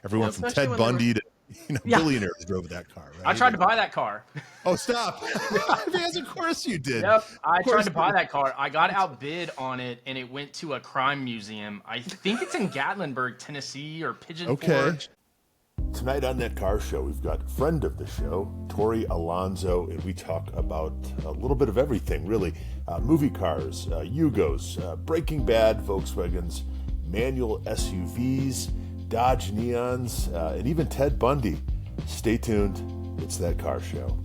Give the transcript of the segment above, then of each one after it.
Everyone from Ted Bundy to billionaires drove that car. Right? I tried to buy that car. Oh, stop! Yes, of course you did. Yep, I tried to buy that car. I got outbid on it, and it went to a crime museum. I think it's in Gatlinburg, Tennessee, or Pigeon Forge. Tonight on That Car Show, we've got a friend of the show, Tory Alonzo, and we talk about a little bit of everything, really. Movie cars, Yugos, Breaking Bad Volkswagens, manual SUVs, Dodge Neons, and even Ted Bundy. Stay tuned. It's That Car Show.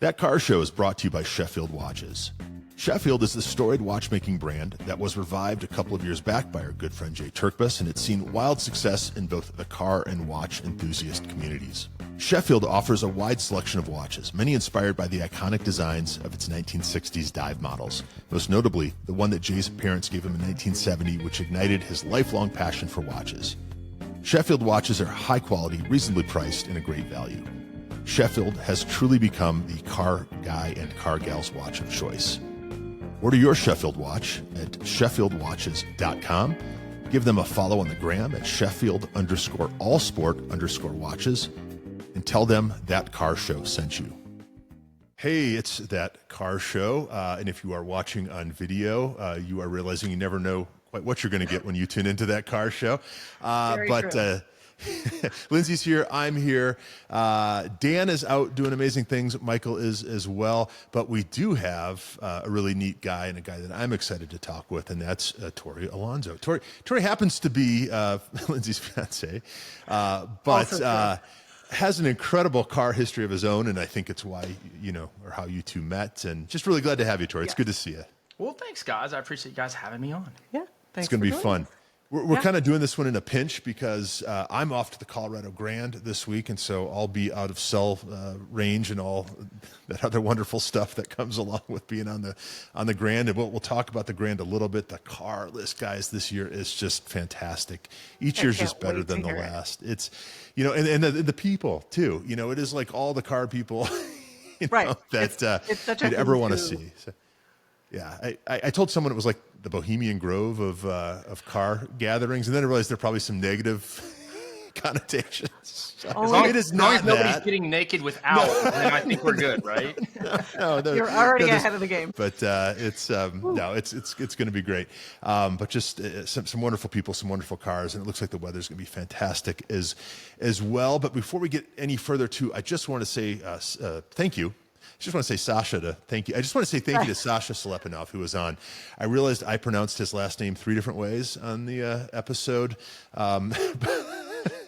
That Car Show is brought to you by Sheffield Watches. Sheffield is the storied watchmaking brand that was revived a couple of years back by our good friend Jay Turkbus, and it's seen wild success in both the car and watch enthusiast communities. Sheffield offers a wide selection of watches, many inspired by the iconic designs of its 1960s dive models, most notably the one that Jay's parents gave him in 1970, which ignited his lifelong passion for watches. Sheffield watches are high quality, reasonably priced, and a great value. Sheffield has truly become the car guy and car gal's watch of choice. Order your Sheffield watch at SheffieldWatches.com. Give them a follow on the gram at Sheffield_allsport_watches and tell them That Car Show sent you. Hey, it's That Car Show. And if you are watching on video, you are realizing you never know quite what you're going to get when you tune into That Car Show. But Lindsey's here. I'm here. Dan is out doing amazing things. Michael is as well. But we do have a really neat guy and a guy that I'm excited to talk with, and that's Tory Alonzo. Tory happens to be Lindsey's fiance, but has an incredible car history of his own, and I think it's why, or how you two met. And just really glad to have you, Tory. It's good to see you. Well, thanks, guys. I appreciate you guys having me on. Yeah, thanks. It's going to be fun. We're kind of doing this one in a pinch because I'm off to the Colorado Grand this week, and so I'll be out of cell range and all that other wonderful stuff that comes along with being on the Grand. And we'll talk about the Grand a little bit. The car list, guys, this year is just fantastic. Each year's just better than the last. It's, and the people too. It is like all the car people that you'd ever want to see. So, yeah, I told someone it was like the Bohemian Grove of car gatherings, and then I realized there are probably some negative connotations. It is not that. Nobody's getting naked without, then I think we're good, right? No, you're already ahead of the game. But it's going to be great. But just some wonderful people, some wonderful cars, and it looks like the weather's going to be fantastic as well. But before we get any further, I just want to say thank you. I just want to say thank you. I just want to say thank you to Sasha Slepinov, who was on. I realized I pronounced his last name 3 different ways on the episode.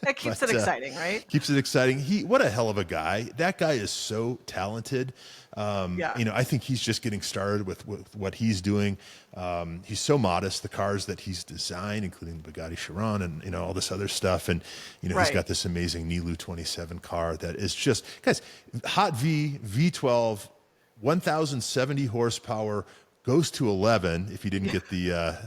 That keeps it exciting, right? Keeps it exciting. What a hell of a guy. That guy is so talented. I think he's just getting started with what he's doing. He's so modest. The cars that he's designed, including the Bugatti Chiron and all this other stuff, and he's got this amazing Nilu 27 car that is just, guys, hot V12, 1,070 horsepower, goes to 11. If you didn't get the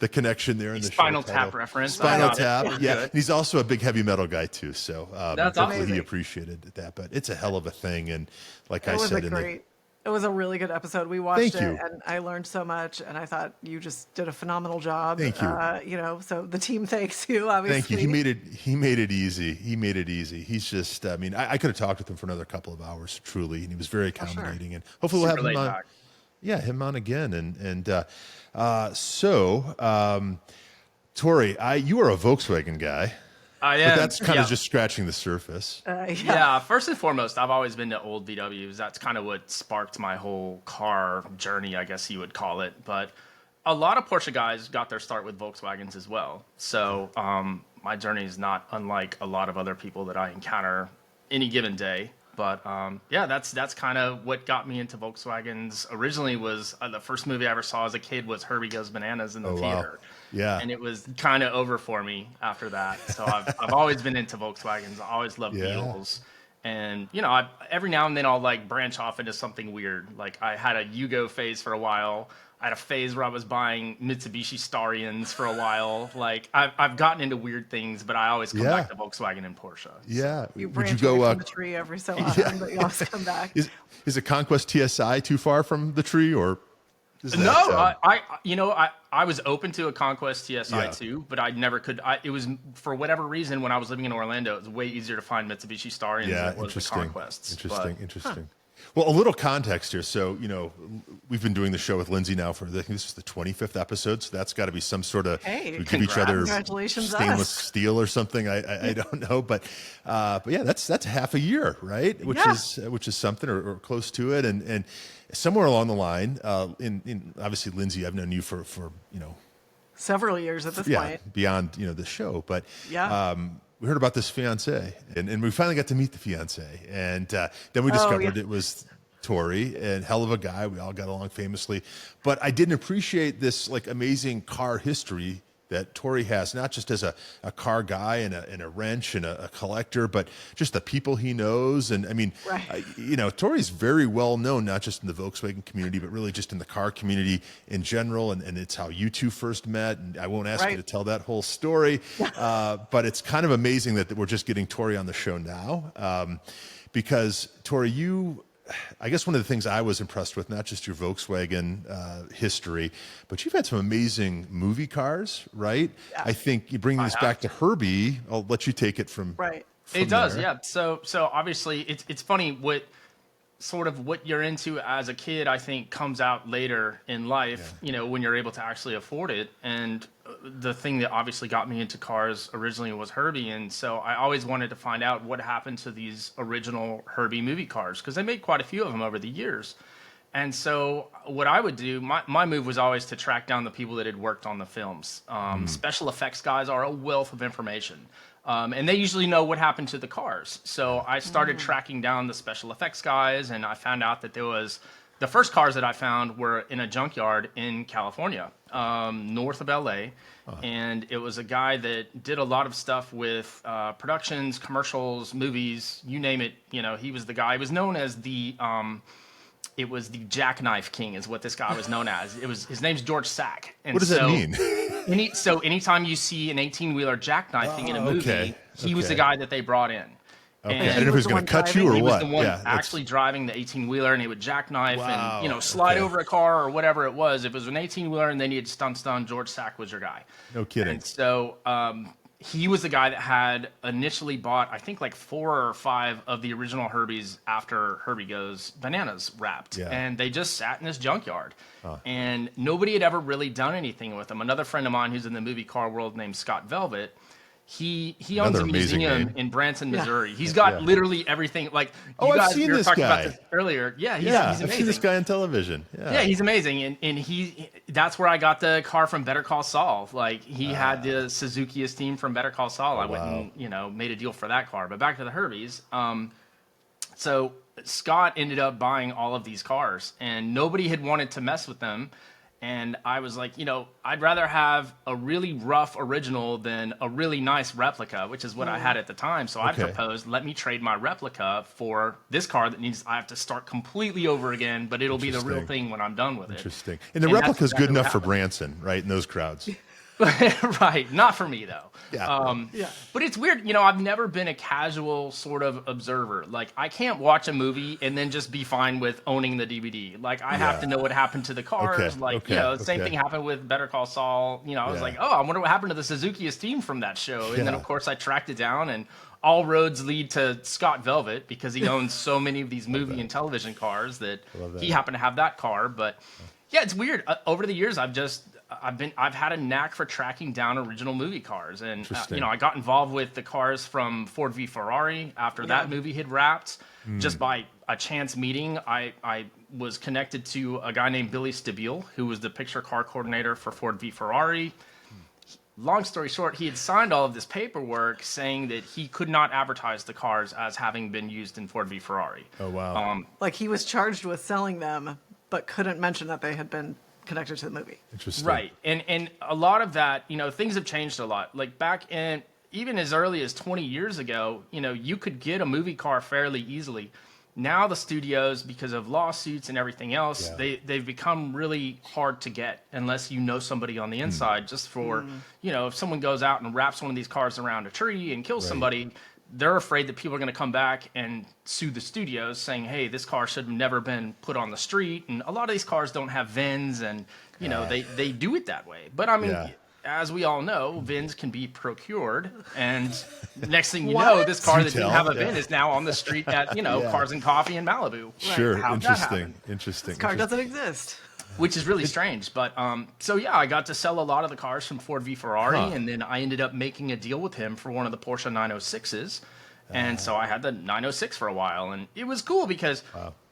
connection there in the Spinal Tap reference. Spinal Tap, yeah. And he's also a big heavy metal guy too, so that's hopefully amazing. He appreciated that. But it's a hell of a thing, and like I said, it was a really good episode. We watched it, and I learned so much, and I thought you just did a phenomenal job. Thank you. So the team thanks you, obviously. Thank you. He made it easy. He's just, I could have talked with him for another couple of hours, truly, and he was very accommodating. And hopefully we'll have him on. Yeah, him on again. Tory, you are a Volkswagen guy. I am. But that's kind of just scratching the surface. Yeah, first and foremost, I've always been to old VWs. That's kind of what sparked my whole car journey, I guess you would call it. But a lot of Porsche guys got their start with Volkswagens as well. So my journey is not unlike a lot of other people that I encounter any given day. But that's kind of what got me into Volkswagens. Originally was the first movie I ever saw as a kid was Herbie Goes Bananas in the theater. Wow. Yeah. And it was kind of over for me after that. So I've always been into Volkswagens. I always loved Beetles. And, every now and then I'll branch off into something weird. Like I had a Yugo phase for a while. I had a phase where I was buying Mitsubishi Starions for a while. Like I've gotten into weird things, but I always come back to Volkswagen and Porsche. Yeah. You branch away from the tree every so often, but you always come back. Is a Conquest TSI too far from the tree, or No, I was open to a Conquest TSI too, but I never could. It was, for whatever reason, when I was living in Orlando, it was way easier to find Mitsubishi Starions than it was the Conquests. Interesting. Well, a little context here. So, we've been doing the show with Lindsey now for, I think this is the 25th episode. So that's got to be some sort of, we give each other stainless steel or something. I don't know, but yeah, that's half a year, right? Which is something or close to it. And somewhere along the line, in obviously, Lindsey, I've known you for several years at this point, beyond the show, but we heard about this fiance, and we finally got to meet the fiance, and then we discovered it was Tory, and hell of a guy. We all got along famously, but I didn't appreciate this amazing car history that Tory has, not just as a car guy and a wrench and a collector, but just the people he knows. And I mean, Tory's very well known, not just in the Volkswagen community, but really just in the car community in general. And it's how you two first met. And I won't ask you to tell that whole story, but it's kind of amazing that we're just getting Tory on the show now, because Tory, I guess one of the things I was impressed with, not just your Volkswagen history, but you've had some amazing movie cars, right? Yeah. I think you bring this back to Herbie. I'll let you take it from it does, there. Yeah. So obviously it's funny what you're into as a kid, I think, comes out later in life, when you're able to actually afford it. And the thing that obviously got me into cars originally was Herbie. And so I always wanted to find out what happened to these original Herbie movie cars, because they made quite a few of them over the years. And so what I would do, my move was always to track down the people that had worked on the films. Special effects guys are a wealth of information. And they usually know what happened to the cars. So I started tracking down the special effects guys, and I found out that the first cars that I found were in a junkyard in California, north of LA. And it was a guy that did a lot of stuff with productions, commercials, movies, you name it. He was the guy. He was known as the Jackknife King, is what this guy was known as. His name's George Sack. And what does that mean? Anytime you see an 18-wheeler jackknifing in a movie, he was the guy that they brought in. Okay. I didn't know if he was going to cut you or what. He was the one actually driving the 18-wheeler, and he would jackknife and slide over a car or whatever it was. If it was an 18-wheeler and they needed stunts done, George Sack was your guy. No kidding. And so he was the guy that had initially bought, I think, like 4 or 5 of the original Herbies after Herbie Goes Bananas wrapped. Yeah. And they just sat in this junkyard. And nobody had ever really done anything with them. Another friend of mine who's in the movie car world named Scott Velvet, he owns a museum in Branson, Missouri. He's got literally everything. Like you guys seen were this talking guy. about this earlier. Yeah, he's amazing. I've seen this guy on television. Yeah, he's amazing. And that's where I got the car from Better Call Saul. Like he had the Suzuki Esteem from Better Call Saul. I went and made a deal for that car. But back to the Herbies. So Scott ended up buying all of these cars, and nobody had wanted to mess with them. And I was like, I'd rather have a really rough original than a really nice replica, which is what I had at the time. So I proposed, let me trade my replica for this car that I have to start completely over again, but it'll be the real thing when I'm done with it. Interesting. And the replica is good enough for Branson, right, in those crowds. Right. Not for me, though. Yeah. But it's weird. I've never been a casual sort of observer. Like, I can't watch a movie and then just be fine with owning the DVD. Like, I have to know what happened to the cars. The same thing happened with Better Call Saul. I was like, I wonder what happened to the Suzuki Esteem from that show. And then, of course, I tracked it down, and all roads lead to Scott Velvet because he owns so many of these movie and television cars that he happened to have that car. But, yeah, it's weird. Over the years, I've had a knack for tracking down original movie cars, and I got involved with the cars from Ford v Ferrari after that movie had wrapped. Just by a chance meeting, I was connected to a guy named Billy Stabile, who was the picture car coordinator for Ford v Ferrari. Long story short, he had signed all of this paperwork saying that he could not advertise the cars as having been used in Ford v Ferrari. Oh wow! Like he was charged with selling them, but couldn't mention that they had been connected to the movie. Interesting. Right. And a lot of that, things have changed a lot. Like back in, even as early as 20 years ago, you could get a movie car fairly easily. Now the studios, because of lawsuits and everything else, they've become really hard to get unless you know somebody on the inside. Just for, if someone goes out and wraps one of these cars around a tree and kills somebody, they're afraid that people are going to come back and sue the studios saying, hey, this car should have never been put on the street. And a lot of these cars don't have VINs, and, you know, they do it that way. But I mean, as we all know, VINs can be procured. And next thing you know, this car that didn't have a VIN is now on the street at, you know, Cars and Coffee in Malibu. Sure. How'd that happen? Interesting. This car doesn't exist. Which is really strange. But so, yeah, I got to sell a lot of the cars from Ford v Ferrari. And then I ended up making a deal with him for one of the Porsche 906s. And so I had the 906 for a while. And it was cool because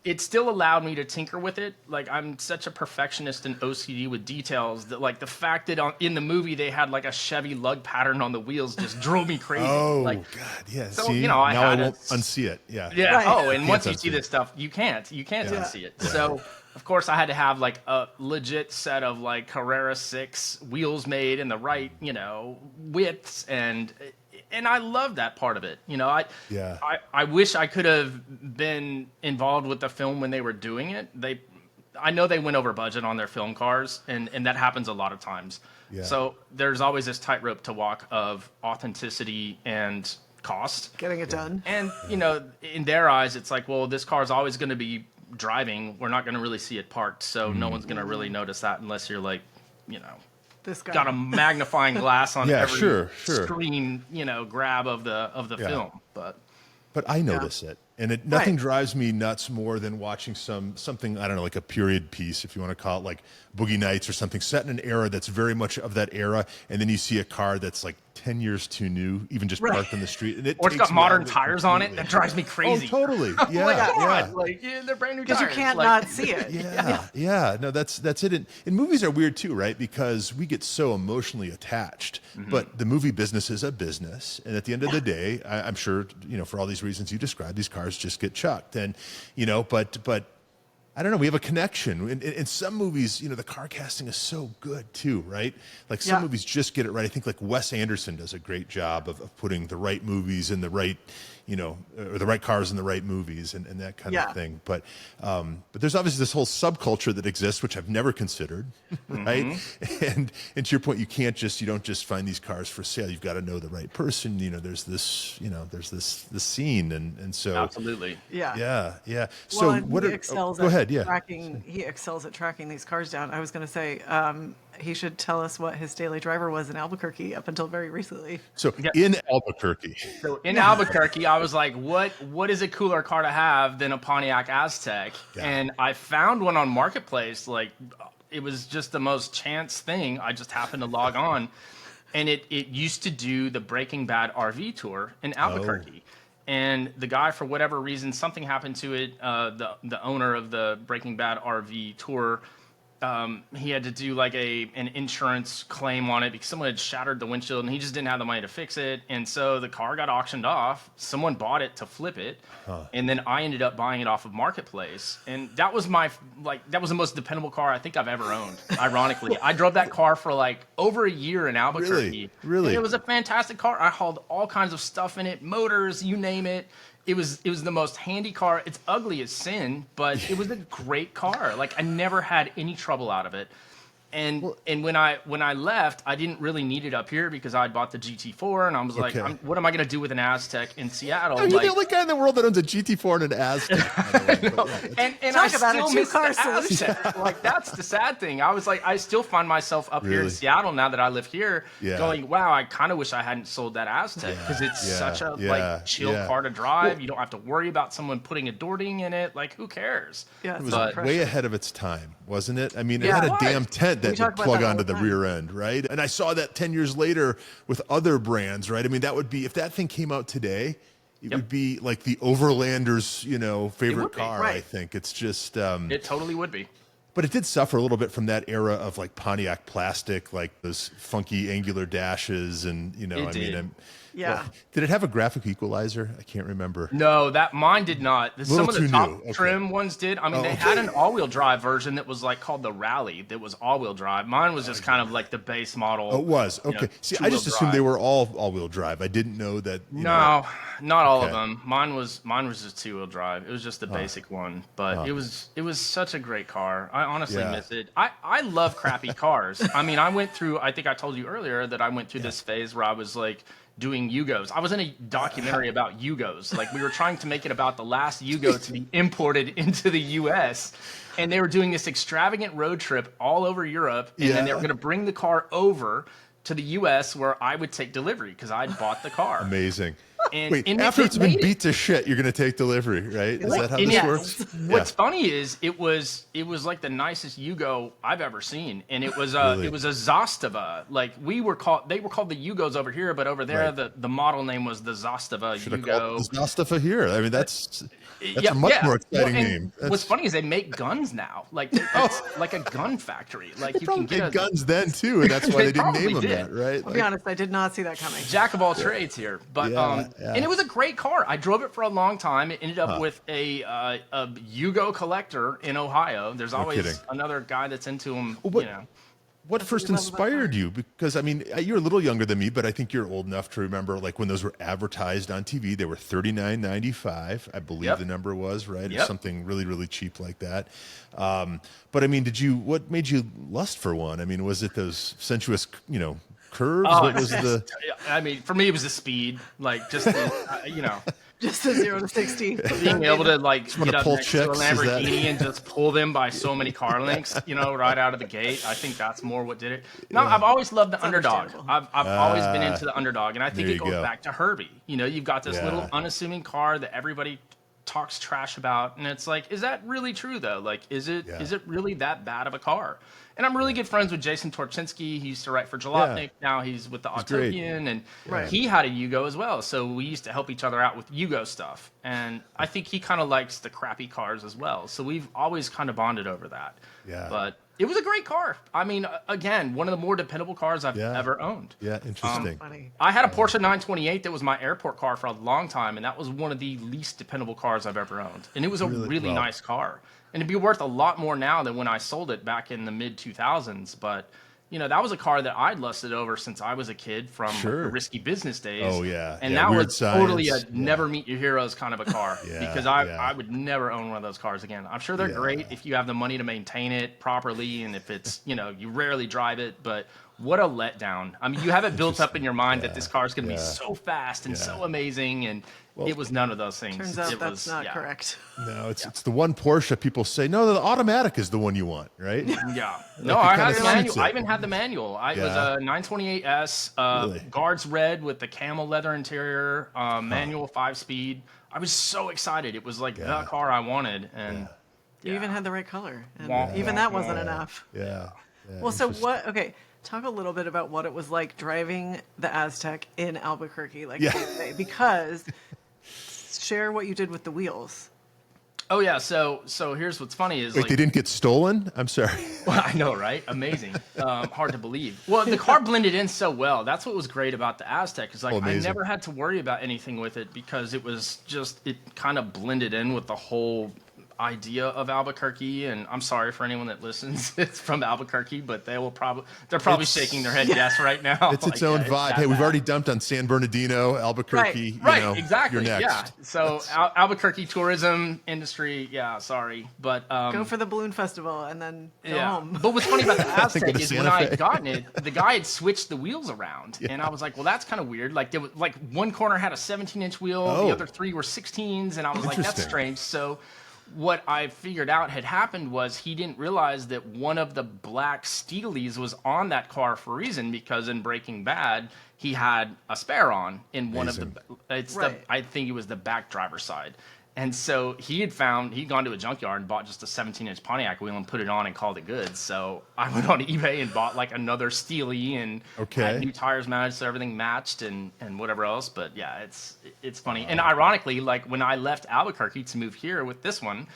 it still allowed me to tinker with it. Like, I'm such a perfectionist and OCD with details that, like, the fact that in the movie they had, like, a Chevy lug pattern on the wheels just drove me crazy. Oh, like, God, yeah. So, see, you know, now I won't unsee it. Yeah. Yeah. Oh, and once you unsee see this it. stuff, you can't unsee it. So, of course, I had to have, like, a legit set of, like, Carrera 6 wheels made in the right, you know, widths, and I love that part of it. You know, I wish I could have been involved with the film when they were doing it. I know they went over budget on their film cars, and that happens a lot of times. Yeah. So there's always this tightrope to walk of authenticity and cost. Getting it done. And, you know, in their eyes, it's like, well, this car is always going to be driving. We're not going to really see it parked, so no one's going to really notice that unless you're, like, you know, this guy got a magnifying glass on every sure. screen, you know, grab of the film. But I notice it, and nothing drives me nuts more than watching something, I don't know, like a period piece, if you want to call it, like Boogie Nights or something, set in an era that's very much of that era, and then you see a car that's like 10 years too new, even just parked in the street, and or it's got modern tires on it. That drives me crazy. Oh, totally. Yeah, oh my God. Like, they're brand new tires. Because you can't not see it. Yeah. No, that's it. And movies are weird too, right? Because we get so emotionally attached. But the movie business is a business, and at the end of the day, I'm sure, you know, for all these reasons you described, these cars just get chucked, and you know, but I don't know. We have a connection. In some movies, you know, the car casting is so good too, right? Like some movies just get it right. I think like Wes Anderson does a great job of putting the right movies in the right, you know, or the right cars in the right movies and that kind of thing. But there's obviously this whole subculture that exists, which I've never considered, right? And to your point, you don't just find these cars for sale. You've got to know the right person. You know, there's this scene, and so absolutely, yeah. So well, what? Go ahead. He excels at tracking these cars down. I was going to say he should tell us what his daily driver was in Albuquerque up until very recently. So in Albuquerque. So in Albuquerque, I was like, what is a cooler car to have than a Pontiac Aztek? Yeah. And I found one on Marketplace. Like, it was just the most chance thing. I just happened to log on, and it used to do the Breaking Bad RV tour in Albuquerque. And the guy, for whatever reason, something happened to it. The owner of the Breaking Bad RV tour, he had to do like an insurance claim on it because someone had shattered the windshield and he just didn't have the money to fix it. And so the car got auctioned off. Someone bought it to flip it. And then I ended up buying it off of Marketplace. And that was that was the most dependable car I think I've ever owned. Ironically, I drove that car for like over a year in Albuquerque. Really? And it was a fantastic car. I hauled all kinds of stuff in it, motors, you name it. It was the most handy car. It's ugly as sin, but it was a great car. Like, I never had any trouble out of it. And when I left, I didn't really need it up here because I bought the GT4, and I was like, what am I going to do with an Aztek in Seattle? You're the only guy in the world that owns a GT4 and an Aztek. And I still miss the Aztek. Like, that's the sad thing. I was like, I still find myself up here in Seattle now that I live here, going, wow, I kind of wish I hadn't sold that Aztek because it's such a like chill car to drive. You don't have to worry about someone putting a door ding in it. Like, who cares? Yeah, it was way ahead of its time, wasn't it? I mean, it had a damn tent that would plug onto the rear end, right? And I saw that 10 years later with other brands, right? I mean, that would be, if that thing came out today, it would be like the Overlander's, you know, favorite car, right. I think. It's just... it totally would be. But it did suffer a little bit from that era of like Pontiac plastic, like those funky angular dashes and, you know, well, did it have a graphic equalizer? I can't remember. No, mine did not. Some of the top trim ones did. I mean, they had an all-wheel drive version that was like called the Rally that was all-wheel drive. Mine was just kind of like the base model. Oh, it was. Okay. You know, see, I just assumed they were all-wheel drive. I didn't know that. No, not all of them. Mine was just two-wheel drive. It was just the basic one, but it was such a great car. I honestly miss it. I love crappy cars. I mean, I think I told you earlier that I went through this phase where I was like doing Yugos. I was in a documentary about Yugos. Like we were trying to make it about the last Yugo to be imported into the U.S. And they were doing this extravagant road trip all over Europe, and then they were going to bring the car over to the U.S. where I would take delivery because I'd bought the car. Amazing. And, Wait, and after it's been it. beat to shit, you're going to take delivery, right? Is that how this works? What's funny is it was like the nicest Yugo I've ever seen, and it was Really? it was a Zastava. Like they were called the Yugos over here, but over there the model name was the Zastava Yugo. It's Zastava here. I mean, that's a much more exciting name. What's funny is they make guns now. Like it's like a gun factory. Like you can get guns then too, and that's why they didn't name them did. that, right? I'll be honest, I did not see that coming. Jack of all trades here, but and it was a great car. I drove it for a long time. It ended up with a Yugo collector in Ohio. There's always another guy that's into them. What first inspired you? Because I mean, you're a little younger than me, but I think you're old enough to remember, like when those were advertised on TV, they were $39.95. I believe the number was right, or something really, really cheap like that. But I mean, what made you lust for one? I mean, was it those sensuous, curves? What was the? I mean, for me, it was the speed, like just just a 0 to 60. Being able to like get up next to a chicks, Lamborghini and just pull them by so many car lengths, right out of the gate. I think that's more what did it. No, I've always loved the underdog. I've always been into the underdog, and I think it goes back to Herbie. You've got this little unassuming car that everybody talks trash about, and it's like, is that really true though? Like, is it really that bad of a car? And I'm really good friends with Jason Torchinsky. He used to write for Jalopnik. Now he's with the Autopian, and he had a Yugo as well. So we used to help each other out with Yugo stuff. And I think he kind of likes the crappy cars as well. So we've always kind of bonded over that. Yeah. But it was a great car. I mean, again, one of the more dependable cars I've ever owned. Yeah, interesting. I had a Porsche 928 that was my airport car for a long time, and that was one of the least dependable cars I've ever owned. And it was a really nice car. And it'd be worth a lot more now than when I sold it back in the mid-2000s. But, that was a car that I'd lusted over since I was a kid from the risky business days. Oh, yeah. And that was totally a never meet your heroes kind of a car. Because I would never own one of those cars again. I'm sure they're great if you have the money to maintain it properly and if it's, you rarely drive it. But what a letdown. I mean, you have it built up in your mind that this car is going to be so fast and so amazing, and it was none of those things. Turns out that's not correct. No, it's the one Porsche people say, no, the automatic is the one you want, right? Yeah. No, I had the manual. I even had the manual. It was a 928S, guards red with the camel leather interior, manual 5-speed. I was so excited. It was like the car I wanted, and you even had the right color. And even that wasn't enough. Yeah. Well, so what? Okay. Talk a little bit about what it was like driving the Aztec in Albuquerque, because share what you did with the wheels. Oh yeah, so here's what's funny is they didn't get stolen? I'm sorry. Well, I know, right? Amazing. Hard to believe. Well, the car blended in so well. That's what was great about the Aztec. Is I never had to worry about anything with it because it was it kind of blended in with the whole idea of Albuquerque. And I'm sorry for anyone that listens. It's from Albuquerque, but they're probably shaking their head yes right now. It's its own vibe. Hey, we've already dumped on San Bernardino, Albuquerque. Right, exactly. You're next. Yeah. So Albuquerque tourism industry. Yeah, sorry, but go for the balloon festival and then go home. But what's funny about the Aztec is when I had gotten it, the guy had switched the wheels around, and I was like, well, that's kind of weird. Like there was one corner had a 17-inch wheel, the other three were 16s, and I was like, that's strange. So what I figured out had happened was he didn't realize that one of the black Steelies was on that car for a reason, because in Breaking Bad he had a spare on in one of the I think it was the back driver's side. And so he'd gone to a junkyard and bought just a 17-inch Pontiac wheel and put it on and called it good. So I went on eBay and bought another Steely and had new tires mounted so everything matched and whatever else. But yeah, it's funny. And ironically, when I left Albuquerque to move here with this one,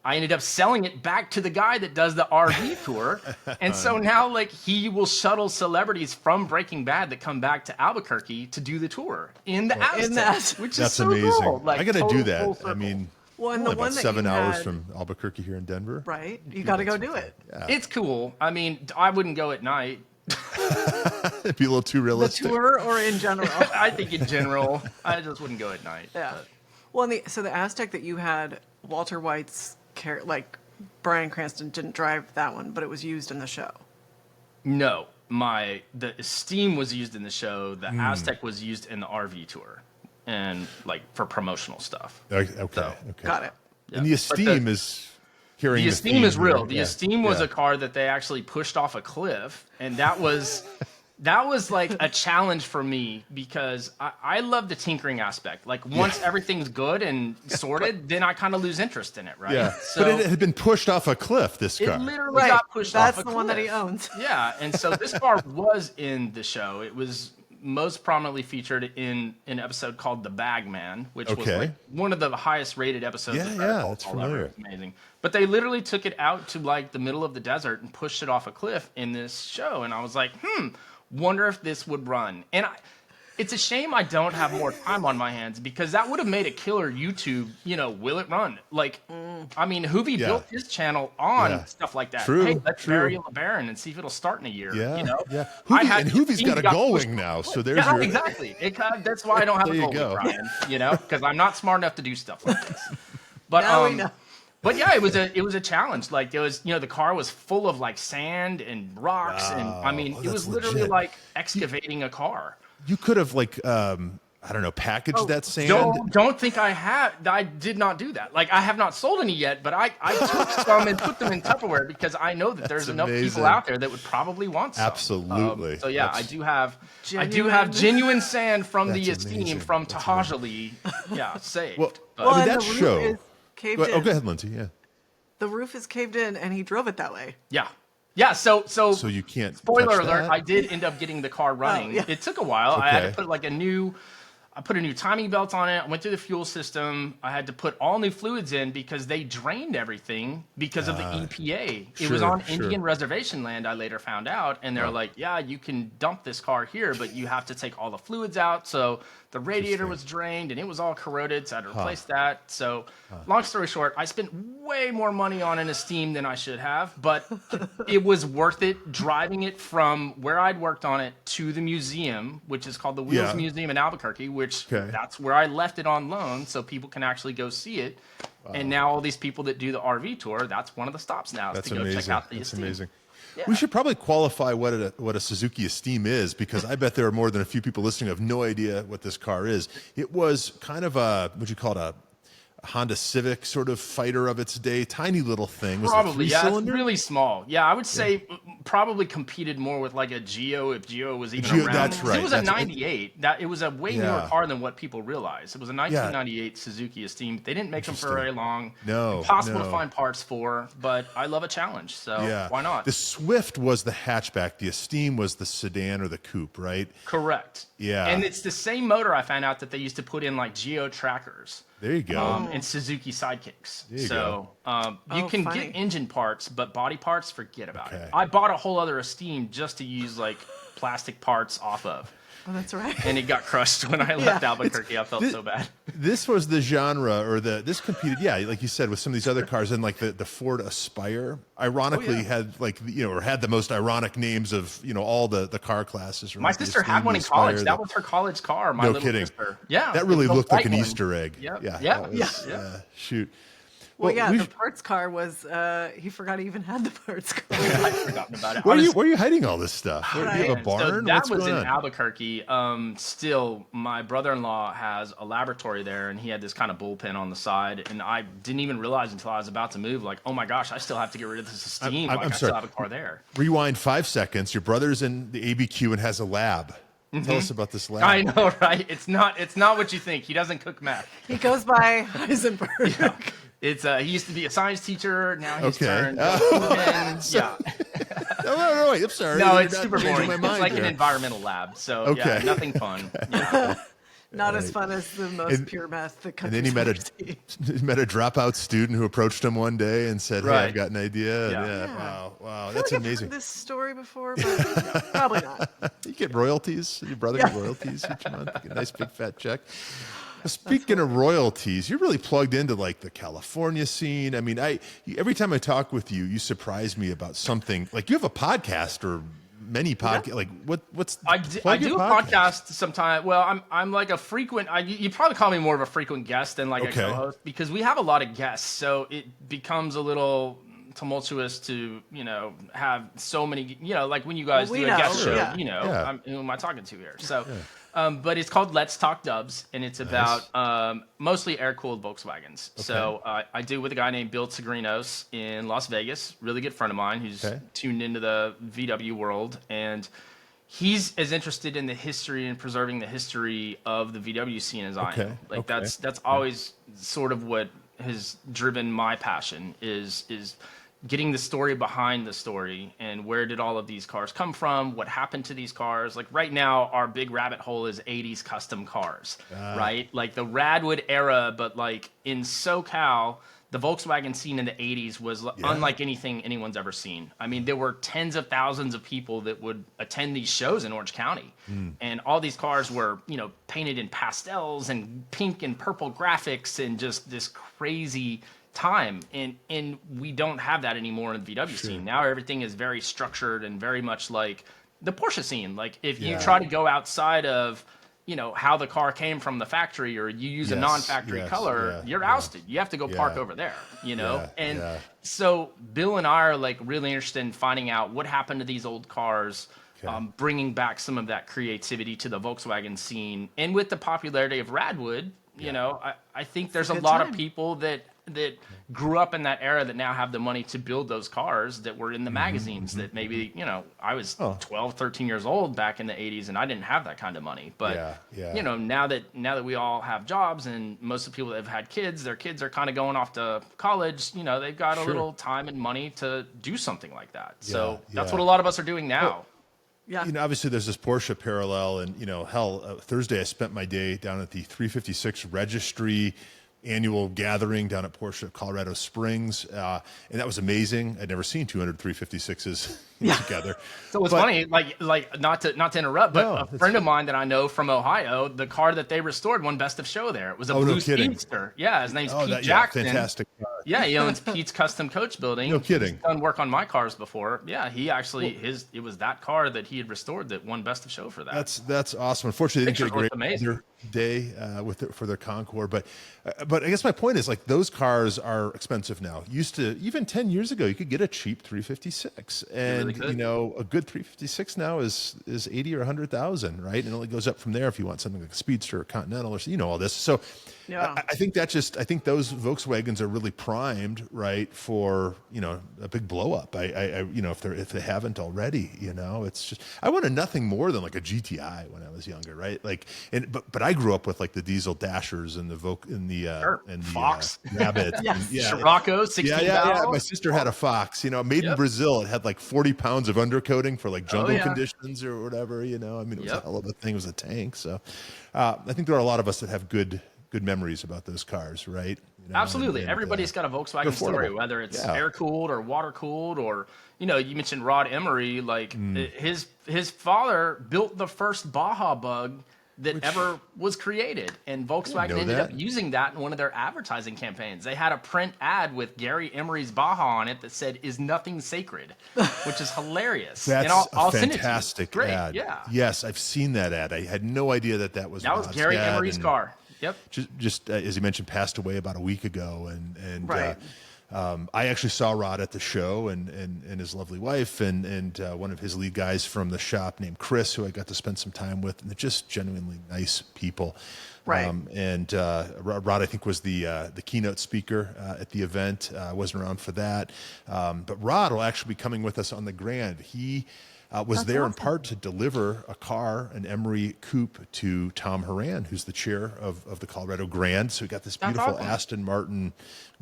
I ended up selling it back to the guy that does the RV tour. And so now he will shuttle celebrities from Breaking Bad that come back to Albuquerque to do the tour in the Aztec, which is so amazing. Cool. I got to do that. I mean, about 7 hours from Albuquerque here in Denver. Right. You got to go do it. Yeah. It's cool. I mean, I wouldn't go at night. It'd be a little too realistic. The tour or in general? I think in general. I just wouldn't go at night. Yeah. But. Well, so the Aztec that you had, Walter White's Bryan Cranston didn't drive that one, but it was used in the show. No. the Esteem was used in the show. The Aztec was used in the RV tour, and like for promotional stuff. Okay. Got it. And the Esteem is hearing the Esteem is real. The Yeah. Esteem was a car that they actually pushed off a cliff, and that was like a challenge for me because I love the tinkering aspect. Like once everything's good and sorted, then I kind of lose interest in it, right? Yeah. So But it had been pushed off a cliff, this car. it literally got pushed off a cliff. That's the one that he owns. Yeah, and so this car was in the show. It was most prominently featured in an episode called The Bagman, which was like one of the highest rated episodes. Yeah, of that's familiar. It's amazing. But they literally took it out to like the middle of the desert and pushed it off a cliff in this show, and I was like, wonder if this would run. And it's a shame I don't have more time on my hands because that would have made a killer YouTube, will it run? Like, I mean, Hoovy built his channel on stuff like that. True, hey, let's true. bury a LeBaron and see if it'll start in a year. Yeah, yeah. Hoovie's Hoovie's got a going now, so there's your... exactly. That's why I don't have a goalie, Brian, because I'm not smart enough to do stuff like this. But Now we know. But yeah, it was a challenge. Like there was, the car was full of like sand and rocks, and I mean, it was literally like excavating a car. You could have like I don't know, packaged that sand. Don't think I have. I did not do that. Like I have not sold any yet, but I took some and put them in Tupperware because I know that there's enough people out there that would probably want some. Absolutely. So yeah, I do have genuine sand from the Esteem amazing. from Tahajali. Yeah, saved. Well, Well, I mean, and that the roof show. is caved in. Oh, go ahead, Lindsey. Yeah. The roof is caved in, and he drove it that way. Yeah. Yeah, so you can't. Spoiler touch alert, that? I did end up getting the car running. yeah. It took a while. I had to Okay. put I put a new timing belt on it. I went through the fuel system. I had to put all new fluids in because they drained everything because of the EPA. It was on Indian reservation land, I later found out. And they're like, yeah, you can dump this car here, but you have to take all the fluids out. So the radiator was drained and it was all corroded, so I had to replace that. So long story short, I spent way more money on an Esteem than I should have, but it was worth it driving it from where I'd worked on it to the museum, which is called the Wheels Museum in Albuquerque, which that's where I left it on loan so people can actually go see it. Wow. And now all these people that do the RV tour, that's one of the stops now is to go check out the Esteem. Amazing. Yeah. We should probably qualify what a Suzuki Esteem is, because I bet there are more than a few people listening who have no idea what this car is. It was kind of what'd you call it, a Honda Civic sort of fighter of its day, tiny little thing. Was Probably, it yeah, it's three-cylinder? really small. Yeah, I would say probably competed more with like a Geo if Geo was even around. That's right. It was a '98. It was a way newer car than what people realize. It was a 1998 Suzuki Esteem. They didn't make them for very long. No, impossible to find parts for. But I love a challenge, so why not? The Swift was the hatchback. The Esteem was the sedan or the coupe, right? Correct. Yeah. And it's the same motor I found out that they used to put in like Geo trackers. There you go. And Suzuki Sidekicks. There you You can funny. get engine parts, but body parts, forget about Okay. it. I bought a whole other Esteem just to use like plastic parts off of. Oh, that's right. And it got crushed when I left Albuquerque. I felt so bad. This was the genre, or this competed, like you said, with some of these other cars, and like the Ford Aspire, ironically had like or had the most ironic names of all the car classes. My sister had one in college. That was her college car. My little kidding. sister. Yeah, that really looked like an one. Easter egg. Yep. Yeah. Shoot. Well, we the parts car was, he forgot he even had the parts car. I'd forgotten about it. Where are you hiding all this stuff? Do you have a So barn? that What's was going in on? Albuquerque. Still, my brother-in-law has a laboratory there, and he had this kind of bullpen on the side. And I didn't even realize until I was about to move, like, oh my gosh, I still have to get rid of this Esteem. I'm I sorry. still have a car there. Rewind 5 seconds. Your brother's in the ABQ and has a lab. Tell us about this lab. I know, right? It's not what you think. He doesn't cook meth. He goes by Heisenberg. It's he used to be a science teacher. Now he's Okay. turned. No, wait. I'm sorry. No, You're it's not super changing boring. my It's mind like here. an environmental lab. So Okay. nothing fun. Yeah. Not as fun as the most pure meth the And country's then he met ever seen. a dropout student who approached him one day and said, "Hey, Right. I've got an idea." Yeah. Wow, I feel that's like I've amazing. heard this story before, but probably not. You get royalties. Your brother get royalties each month. You get a nice big fat check. Speaking of royalties, you're really plugged into like the California scene. I mean, every time I talk with you, you surprise me about something. Like you have a podcast or many podcasts. Like what's I do a podcast sometime. Well, I'm like a frequent. You probably call me more of a frequent guest than like a co-host because we have a lot of guests, so it becomes a little tumultuous to, have so many, like when you guys Well, do we a guest know, show, yeah. Yeah. who am I talking to here? So, but it's called Let's Talk Dubs, and it's about mostly air-cooled Volkswagens. Okay. So I do with a guy named Bill Tigrinos in Las Vegas, really good friend of mine who's tuned into the VW world, and he's as interested in the history and preserving the history of the VW scene as I am. Like that's always sort of what has driven my passion is getting the story behind the story and where did all of these cars come from, what happened to these cars. Like right now our big rabbit hole is 80s custom cars, right? Like the Radwood era, but like in SoCal, the Volkswagen scene in the 80s was unlike anything anyone's ever seen. I mean, there were tens of thousands of people that would attend these shows in Orange County. And all these cars were, painted in pastels and pink and purple graphics and just this crazy time. And we don't have that anymore in the VW scene. Now everything is very structured and very much like the Porsche scene. Like if you try to go outside of how the car came from the factory, or you use a non-factory color, you're ousted. You have to go park over there, So Bill and I are like really interested in finding out what happened to these old cars, bringing back some of that creativity to the Volkswagen scene. And with the popularity of Radwood, I think there's a lot of people that grew up in that era that now have the money to build those cars that were in the magazines that maybe, I was 12, 13 years old back in the 80s and I didn't have that kind of money. But, now that we all have jobs and most of the people that have had kids, their kids are kind of going off to college, they've got a little time and money to do something like that. So that's what a lot of us are doing now. Well, obviously there's this Porsche parallel and, Thursday I spent my day down at the 356 registry annual gathering down at Porsche Colorado Springs, and that was amazing. I'd never seen 200 356s together. So it's funny, like not to interrupt, but a friend of mine that I know from Ohio, the car that they restored won Best of Show there. It was a blue Speedster. Yeah, his name's Pete Jackson. Fantastic car. Yeah, he owns Pete's Custom Coach Building. No kidding. He's done work on my cars before. Yeah, he actually it was that car that he had restored that won Best of Show for that. That's awesome. Unfortunately, they didn't get a great weather day for their Concours, but I guess my point is like those cars are expensive now. Used to even 10 years ago, you could get a cheap 356, and really a good 356 now is 80 or 100,000, right? And it only goes up from there if you want something like a Speedster or Continental or all this. So I think those Volkswagens are really primed, right, for a big blow up. If they haven't already, it's just I wanted nothing more than like a GTI when I was younger, right? Like, but I grew up with like the diesel Dashers and the Fox, Rabbit, Scirocco, 16 yeah. My sister had a Fox, made in Brazil. It had like 40 pounds of undercoating for like jungle conditions or whatever. It was a hell of a thing. It was a tank. So I think there are a lot of us that have good memories about those cars, right? Absolutely. Everybody's got a Volkswagen story, whether it's air-cooled or water-cooled or, you mentioned Rod Emery, like his father built the first Baja Bug that ever was created. And Volkswagen ended up using that in one of their advertising campaigns. They had a print ad with Gary Emery's Baja on it that said, "Is nothing sacred," which is hilarious. That's I'll a fantastic send it to you. ad. Great. Yeah. Yes, I've seen that ad. I had no idea that was Rod's Gary Emery's car. Yep. Just as you mentioned, passed away about a week ago, and right. I actually saw Rod at the show and his lovely wife and one of his lead guys from the shop named Chris, who I got to spend some time with, and they're just genuinely nice people. Right. Rod, I think, was the keynote speaker at the event. I wasn't around for that, but Rod will actually be coming with us on the Grand. He was there in part to deliver a car, an Emery coupe, to Tom Horan, who's the chair of the Colorado Grand. So we got this beautiful Aston Martin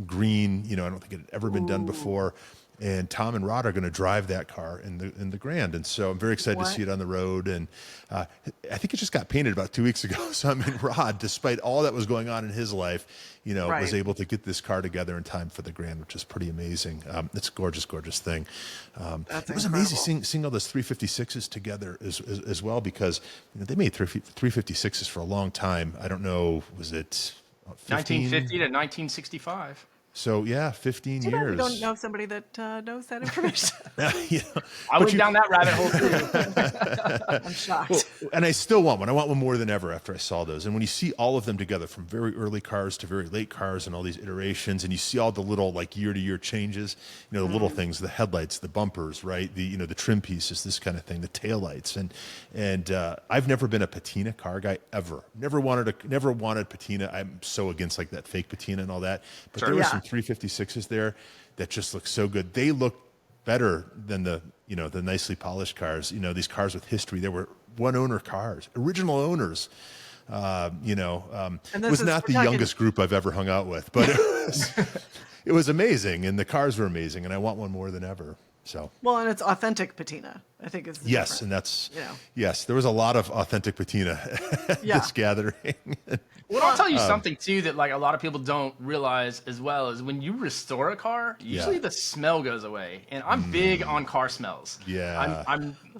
green. I don't think it had ever been done before. And Tom and Rod are going to drive that car in the Grand, and so I'm very excited to see it on the road. And I think it just got painted about 2 weeks ago. So Rod, despite all that was going on in his life, was able to get this car together in time for the Grand, which is pretty amazing. It's a gorgeous, gorgeous thing. It was amazing seeing all those 356s together as well, because they made 356s for a long time. I don't know, was it 1950 to 1965? So yeah, 15 Too bad we years. don't know somebody that knows that information. Yeah. I went down that rabbit hole too. I'm shocked. Well, and I still want one. I want one more than ever after I saw those. And when you see all of them together, from very early cars to very late cars and all these iterations, and you see all the little like year-to-year changes, the little things, the headlights, the bumpers, right? The the trim pieces, this kind of thing, the taillights. And I've never been a patina car guy ever. Never wanted patina. I'm so against like that fake patina and all that. But there were some 356s there that just look so good. They look better than the nicely polished cars. These cars with history. They were one owner cars, original owners. It was not the youngest group I've ever hung out with, but it was amazing, and the cars were amazing, and I want one more than ever. So well, and it's authentic patina, I think is the yes, difference. and that's yes. There was a lot of authentic patina at this gathering. Well, I'll tell you something too that like a lot of people don't realize as well is when you restore a car, usually the smell goes away. And I'm big on car smells. Yeah.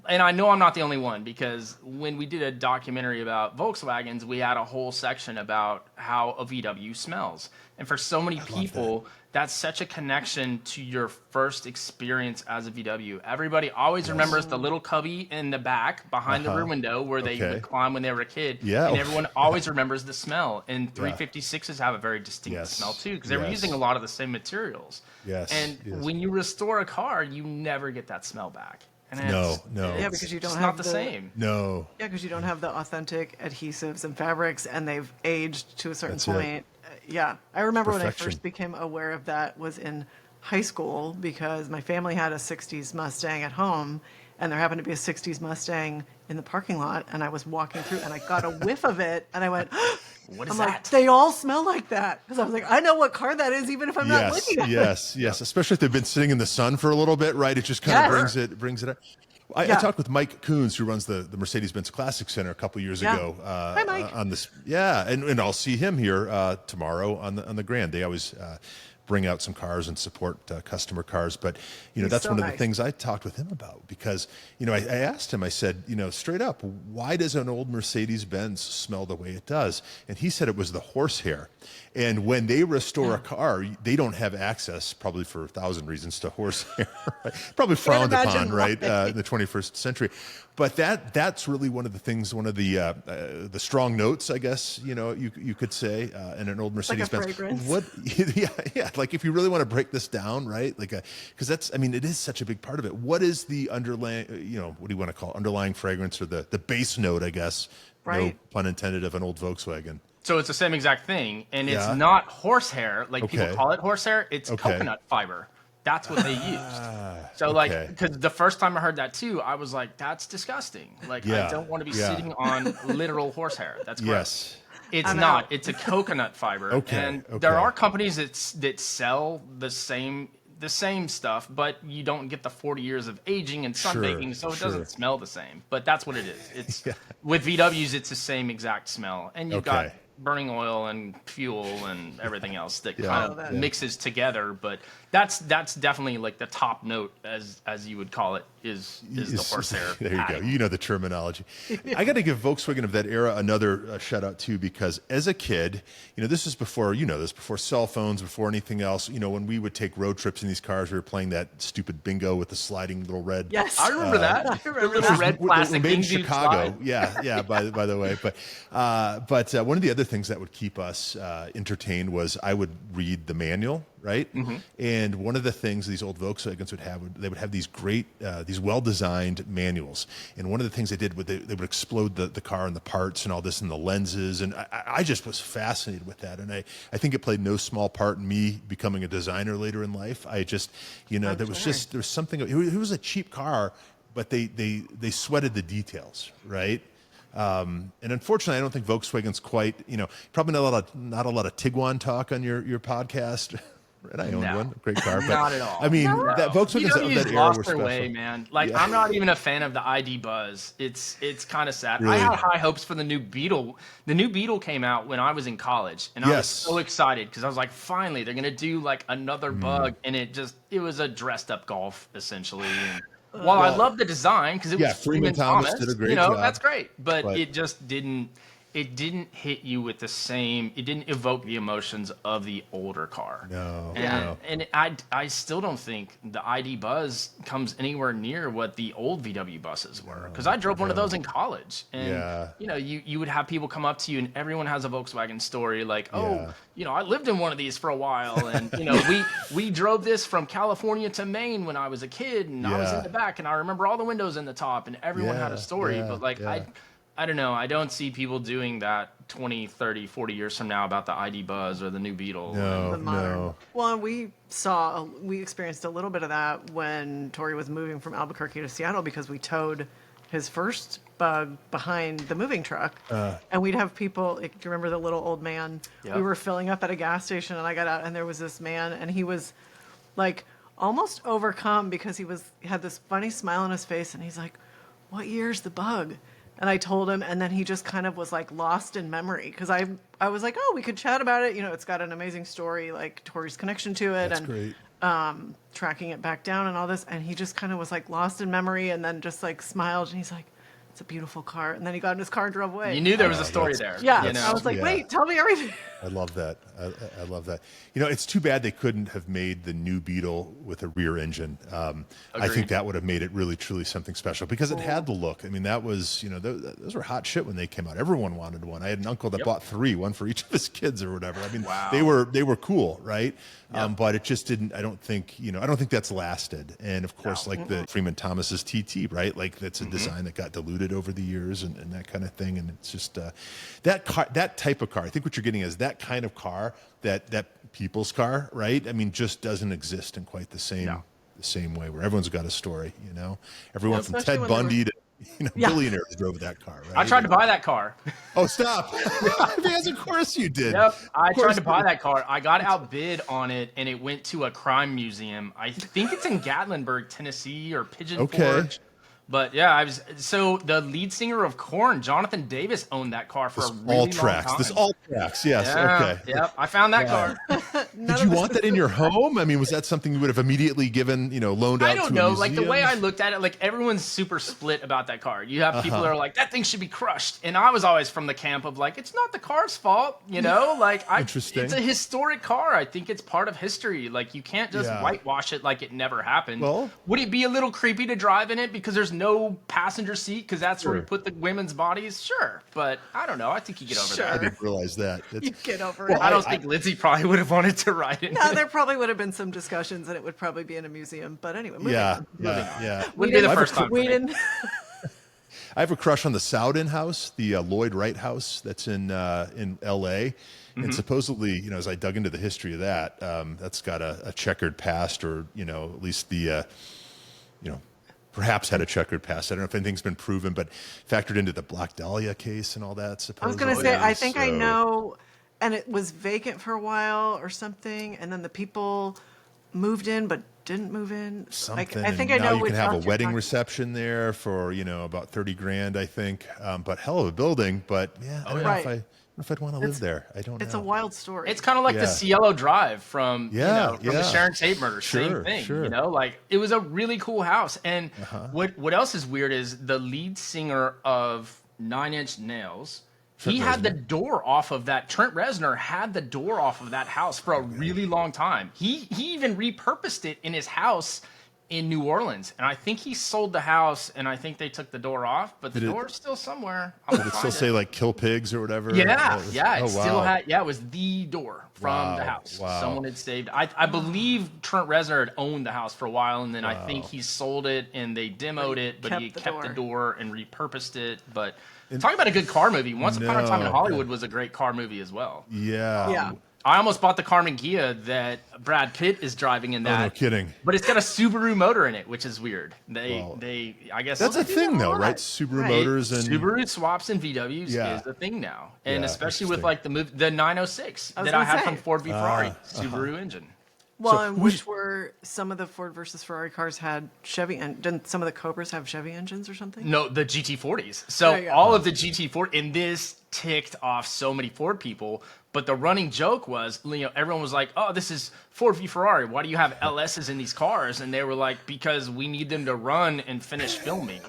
And I know I'm not the only one, because when we did a documentary about Volkswagens, we had a whole section about how a VW smells. And for so many people, that's such a connection to your first experience as a VW. Everybody always remembers the little cubby in the back behind the rear window where they would climb when they were a kid. Yeah. And everyone always remembers the smell. And 356s have a very distinct smell too, because they were using a lot of the same materials. Yes. And when you restore a car, you never get that smell back. And No. Yeah, because you don't it's have not the same. No. Yeah, because you don't have the authentic adhesives and fabrics, and they've aged to a certain point. Yeah, I remember when I first became aware of that was in high school, because my family had a 60s Mustang at home, and there happened to be a 60s Mustang in the parking lot, and I was walking through, and I got a whiff of it, and I went, what is I'm that? like, they all smell like that. Because I was like, I know what car that is, even if I'm not looking at it. Yes. Especially if they've been sitting in the sun for a little bit, right? It just kind of brings it up. I talked with Mike Coons, who runs the Mercedes-Benz Classic Center a couple years ago. Hi, Mike. On this, and I'll see him here tomorrow on the Grand. They always bring out some cars and support customer cars. But that's so one of the things I talked with him about, because I asked him. I said, straight up, why does an old Mercedes-Benz smell the way it does? And he said it was the horsehair. And when they restore a car, they don't have access, probably for 1,000 reasons, to horsehair. Right? Probably frowned upon, right, in the 21st century. But that's really one of the things, one of the strong notes, I guess, you could say, in an old Mercedes-Benz. Like a fragrance. What? Yeah. Like if you really want to break this down, right? Like, because it is such a big part of it. What is the underlying, what do you want to call it? Underlying fragrance, or the base note, I guess, no pun intended, of an old Volkswagen? So it's the same exact thing, and it's not horsehair like people call it horsehair. It's coconut fiber. That's what they used. So because the first time I heard that too, I was like, that's disgusting. Like I don't want to be sitting on literal horsehair. That's gross. It's not. It's a coconut fiber. And there are companies that sell the same stuff, but you don't get the 40 years of aging and sunbaking, so it doesn't smell the same. But that's what it is. It's with VWs, it's the same exact smell, and you've got burning oil and fuel and everything else that kind of mixes together. But that's definitely like the top note, as you would call it, is the horsehair. There you go. You know the terminology. I got to give Volkswagen of that era another shout out too, because as a kid, this is before before cell phones, before anything else. When we would take road trips in these cars, we were playing that stupid bingo with the sliding little red. Yes, I remember that. I remember the red plastic made in thing. Chicago. Yeah. By the way, but one of the other things that would keep us entertained was I would read the manual. Right. Mm-hmm. And one of the things these old Volkswagens would have these great, these well-designed manuals. And one of the things they did, they would explode the car and the parts and all this and the lenses. And I just was fascinated with that. And I think it played no small part in me becoming a designer later in life. I just, there was something, it was a cheap car, but they sweated the details. Right. And unfortunately, I don't think Volkswagen's quite, probably not a lot of Tiguan talk on your podcast. And I owned one, great car. But, not at all. I mean, that Volkswagen's of that era were special. Way, man. Like, I'm not even a fan of the ID Buzz. It's kind of sad. Really? I had high hopes for the new Beetle. The new Beetle came out when I was in college, and I was so excited because I was like, finally, they're gonna do like another bug, and it was a dressed up Golf essentially. And, I love the design because it was Freeman Thomas did a great job. That's great, but it just didn't. it didn't hit you with the same. It didn't evoke the emotions of the older car. No, and I still don't think the ID Buzz comes anywhere near what the old VW buses were. Because I drove one of those in college, and you would have people come up to you, and everyone has a Volkswagen story, like, I lived in one of these for a while, and we drove this from California to Maine when I was a kid, and I was in the back, and I remember all the windows in the top, and everyone had a story. But like I don't know. I don't see people doing that 20, 30, 40 years from now about the ID Buzz or the new Beetle. No. Well, we experienced a little bit of that when Tory was moving from Albuquerque to Seattle, because we towed his first Bug behind the moving truck. And we'd have people, do you remember the little old man? Yep. We were filling up at a gas station, and I got out, and there was this man, and he was like almost overcome because he had this funny smile on his face, and he's like, "What year's the Bug?" And I told him, and then he just kind of was like lost in memory, because I was like, "Oh, we could chat about it. It's got an amazing story, like Tori's connection to it." That's and great. Tracking it back down and all this. And he just kind of was like lost in memory, and then just like smiled, and he's like, "It's a beautiful car." And then he got in his car and drove away. You knew there was a story there. Yeah. I was like, "Wait, tell me everything." I love that. I love that. It's too bad they couldn't have made the new Beetle with a rear engine. I think that would have made it really, truly something special, because it had the look. I mean, that was, those were hot shit when they came out. Everyone wanted one. I had an uncle that bought 3, one for each of his kids or whatever. I mean, they were cool, right? But it just didn't. I don't think that's lasted. And of course, like the Freeman Thomas's TT, right? Like that's a design that got diluted over the years and that kind of thing. And it's just that type of car. I think what you're getting is that kind of car, that people's car, right? I mean, just doesn't exist in quite the same way, where everyone's got a story. Everyone from Ted Bundy to billionaires drove that car. Right? I tried to buy that car. Oh, stop! Yes, of course you did. Yep, I tried to buy that car. I got outbid on it, and it went to a crime museum. I think it's in Gatlinburg, Tennessee, or Pigeon Forge. But so the lead singer of Korn, Jonathan Davis, owned that car for a really long time. This all tracks, yes. Okay. Yep, I found that car. Did you want that in your home? I mean, was that something you would have immediately given, loaned out to a museum? I don't know. Like, the way I looked at it, like, everyone's super split about that car. You have people that are like, that thing should be crushed. And I was always from the camp of, like, it's not the car's fault, Like, Interesting. It's a historic car. I think it's part of history. Like, you can't just whitewash it like it never happened. Well, would it be a little creepy to drive in it because there's no passenger seat, because that's where we put the women's bodies? Sure. But I don't know. I think you get over that. I didn't realize that. You get over it. I don't think Lindsey probably would have wanted to ride it. No, there probably would have been some discussions, and it would probably be in a museum. But anyway, moving on. Wouldn't be the first time. We didn't. I have a crush on the Sowden House, the Lloyd Wright House that's in L.A. And supposedly, as I dug into the history of that, that's got a checkered past, or at least the perhaps had a checkered past. I don't know if anything's been proven, but factored into the Black Dahlia case and all that. Supposedly. I was going to say, I think I know, and it was vacant for a while or something, and then the people moved in but didn't move in. Something. I think I know. You can have a wedding reception there for about $30,000, I think. But hell of a building. But I don't know if I'd want to live there. I don't know. It's a wild story. It's kind of like the Cielo Drive from the Sharon Tate murder. Same thing. Sure. Like, it was a really cool house. And what else is weird is the lead singer of Nine Inch Nails. He had the door off of that. Trent Reznor had the door off of that house for a really long time. He even repurposed it in his house in New Orleans, and I think he sold the house, and I think they took the door off, but the door's still somewhere. Did it still say like "kill pigs" or whatever? Yeah, it still had. Yeah, it was the door from the house. Wow. Someone had saved. I believe Trent Reznor had owned the house for a while, and then I think he sold it, and they demoed it, but he kept the door and repurposed it. But talking about a good car movie, Once Upon a Time in Hollywood was a great car movie as well. Yeah. I almost bought the Carmen Ghia that Brad Pitt is driving in that. Oh, no kidding. But it's got a Subaru motor in it, which is weird. I guess that's a thing though, right? Subaru motors and Subaru swaps and VWs is a thing now, and especially with like the 906 that I have from Ford v Ferrari Subaru engine. Well, which were some of the Ford versus Ferrari cars had Chevy, and didn't some of the Cobras have Chevy engines or something? No, the GT40s. So all of the GT40 in this ticked off so many Ford people. But the running joke was, everyone was like, "Oh, this is Ford v Ferrari. Why do you have LSs in these cars?" And they were like, "Because we need them to run and finish filming."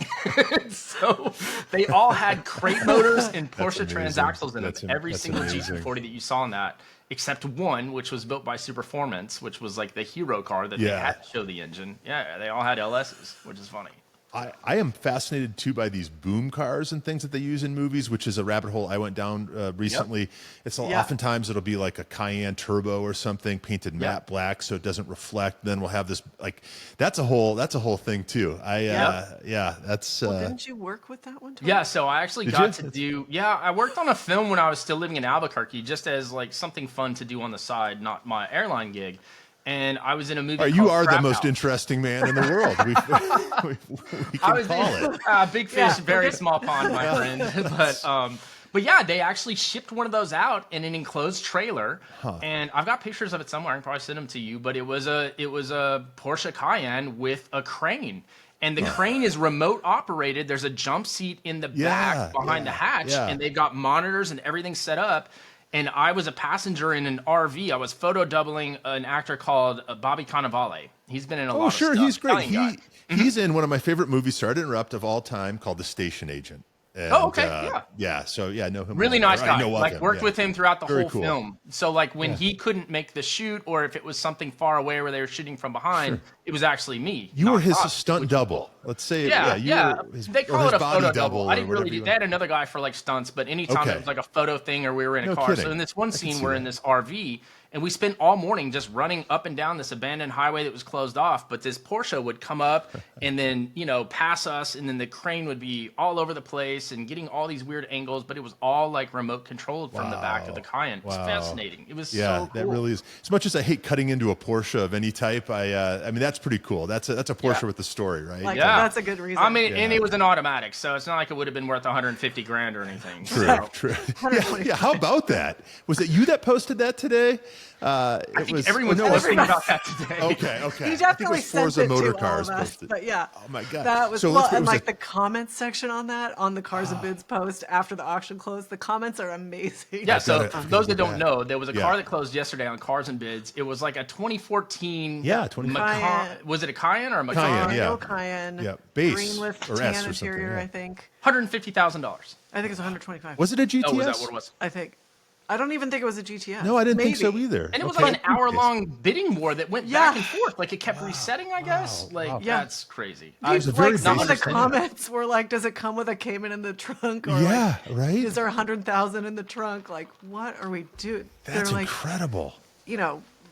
So they all had crate motors and Porsche transaxles in them. Every single GT40 that you saw in that, except one, which was built by Superformance, which was like the hero car that they had to show the engine. Yeah, they all had LSs, which is funny. I am fascinated too by these boom cars and things that they use in movies, which is a rabbit hole I went down recently. Yep. It's oftentimes it'll be like a Cayenne Turbo or something painted matte black so it doesn't reflect. Then we'll have this that's a whole thing too. That's. Didn't you work with that one, Tory? Yeah, so I actually got to do. Yeah, I worked on a film when I was still living in Albuquerque, just as like something fun to do on the side, not my airline gig. And I was in a movie. You are the most interesting man in the world. We can call it. Big fish, very small pond, my friend. But yeah, they actually shipped one of those out in an enclosed trailer, and I've got pictures of it somewhere. I can probably send them to you. But it was a Porsche Cayenne with a crane. And the crane is remote operated. There's a jump seat in the back behind the hatch, and they've got monitors and everything set up. And I was a passenger in an RV. I was photo doubling an actor called Bobby Cannavale. He's been in a lot of stuff. Oh, sure, he's great. He's in one of my favorite movies, sorry to interrupt, of all time, called The Station Agent. And, so I know him. Really nice guy. Worked with him throughout the whole film. So when he couldn't make the shoot, or if it was something far away where they were shooting from behind, it was actually me. You were his stunt double. Let's say, they call it a photo double. I didn't really do. They had another guy for stunts, but anytime it was like a photo thing or we were in a car. Kidding. So in this one scene, we're in this RV. And we spent all morning just running up and down this abandoned highway that was closed off. But this Porsche would come up and then, pass us. And then the crane would be all over the place and getting all these weird angles. But it was all remote controlled from the back of the Cayenne. It was fascinating. It was so cool. That really is. As much as I hate cutting into a Porsche of any type, I mean, that's pretty cool. That's a Porsche with a story, right? That's a good reason. I mean, and it was an automatic. So it's not like it would have been worth $150,000 or anything. True. How about that? Was it you that posted that today? I think everyone's posting about that today. Okay. He definitely sent it Motor to Cars all of us, posted. but yeah. Oh my god. That was and the comments section on that, on the Cars and Bids post after the auction closed, the comments are amazing. Yeah, so for those that don't know, there was a car that closed yesterday on Cars and Bids. It was like a 2014 Cayenne. Was it a Cayenne or a Macan? Cayenne. Yeah, base green with or tan S or interior, I think. $150,000. I think it's $125,000. Was it a GTS? Oh, was that what it was? I think. I don't even think it was a GTS. No, I didn't think so either. And it was like an hour-long bidding war that went back and forth. It kept resetting, I guess. That's crazy. Some of the comments were like, "Does it come with a Cayman in the trunk?" Or right. Is there 100,000 in the trunk? Like, what are we doing? That's incredible.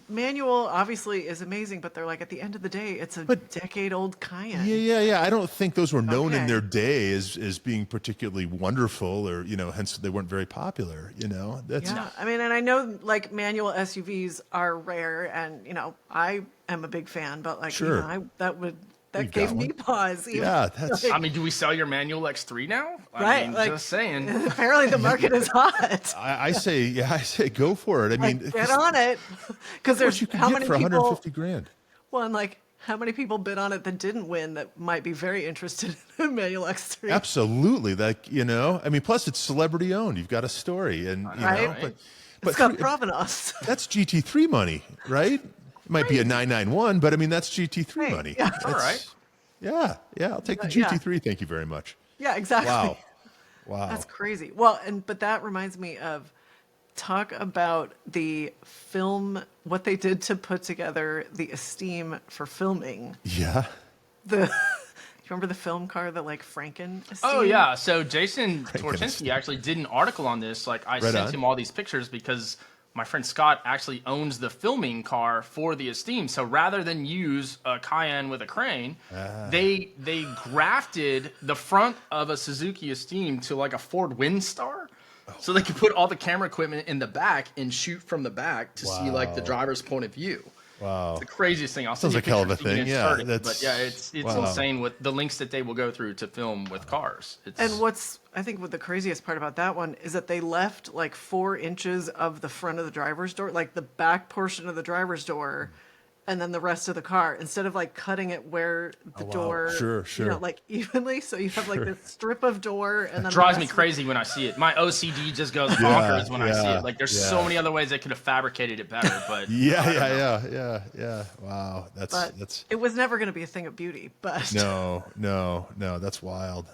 Manual obviously is amazing, but they're at the end of the day, it's a decade-old Cayenne. Yeah. I don't think those were known in their day as being particularly wonderful, or hence they weren't very popular. I mean, and I know manual SUVs are rare, and I am a big fan, but that gave me pause. I mean, do we sell your manual X3 now? I mean, just saying. Apparently, the market is hot. I say go for it. I mean, get on it, because there's how many for people $150,000. Well, and how many people bid on it that didn't win that might be very interested in a manual X3? Absolutely, I mean, plus it's celebrity owned. You've got a story, and but it's got provenance. That's GT3 money, right? It might be a 991, but I mean, that's GT3 money. Yeah. All right. Yeah, I'll take the GT3. Thank you very much. Yeah, exactly. Wow. That's crazy. Well, but that reminds me of talk about the film, what they did to put together the Esteem for filming. Yeah. You remember the film car, the Franken Esteem? Oh yeah. So Jason Torchinsky actually did an article on this. I sent him all these pictures because my friend Scott actually owns the filming car for the Esteem. So rather than use a Cayenne with a crane, they grafted the front of a Suzuki Esteem to a Ford Windstar. So they could put all the camera equipment in the back and shoot from the back to see the driver's point of view. Wow. It's the craziest thing. I'll send you a hell of a picture thing. It's insane with the links that they will go through to film with cars. And I think what the craziest part about that one is that they left 4 inches of the front of the driver's door, the back portion of the driver's door, and then the rest of the car, instead of like cutting it where the door, Sure. like evenly. So you have like this strip of door, and then Drives me crazy when I see it. My OCD just goes bonkers when I see it. Like, there's so many other ways they could have fabricated it better, but yeah. Wow, that's it was never going to be a thing of beauty, but no. That's wild.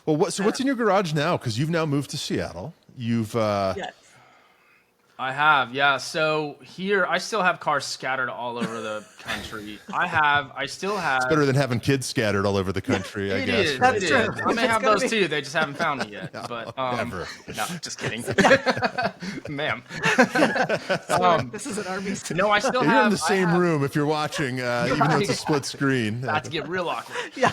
Well, what's in your garage now? Because you've now moved to Seattle. You've yes. I have, yeah. So here, I still have cars scattered all over the country. I still have. It's better than having kids scattered all over the country, I guess. That's true. I may have those too. They just haven't found me yet. But never. No, just kidding, ma'am. This is an RBC. No, I still You're have. in the same room if you're watching, even though it's a split screen. About to get real awkward. Yeah.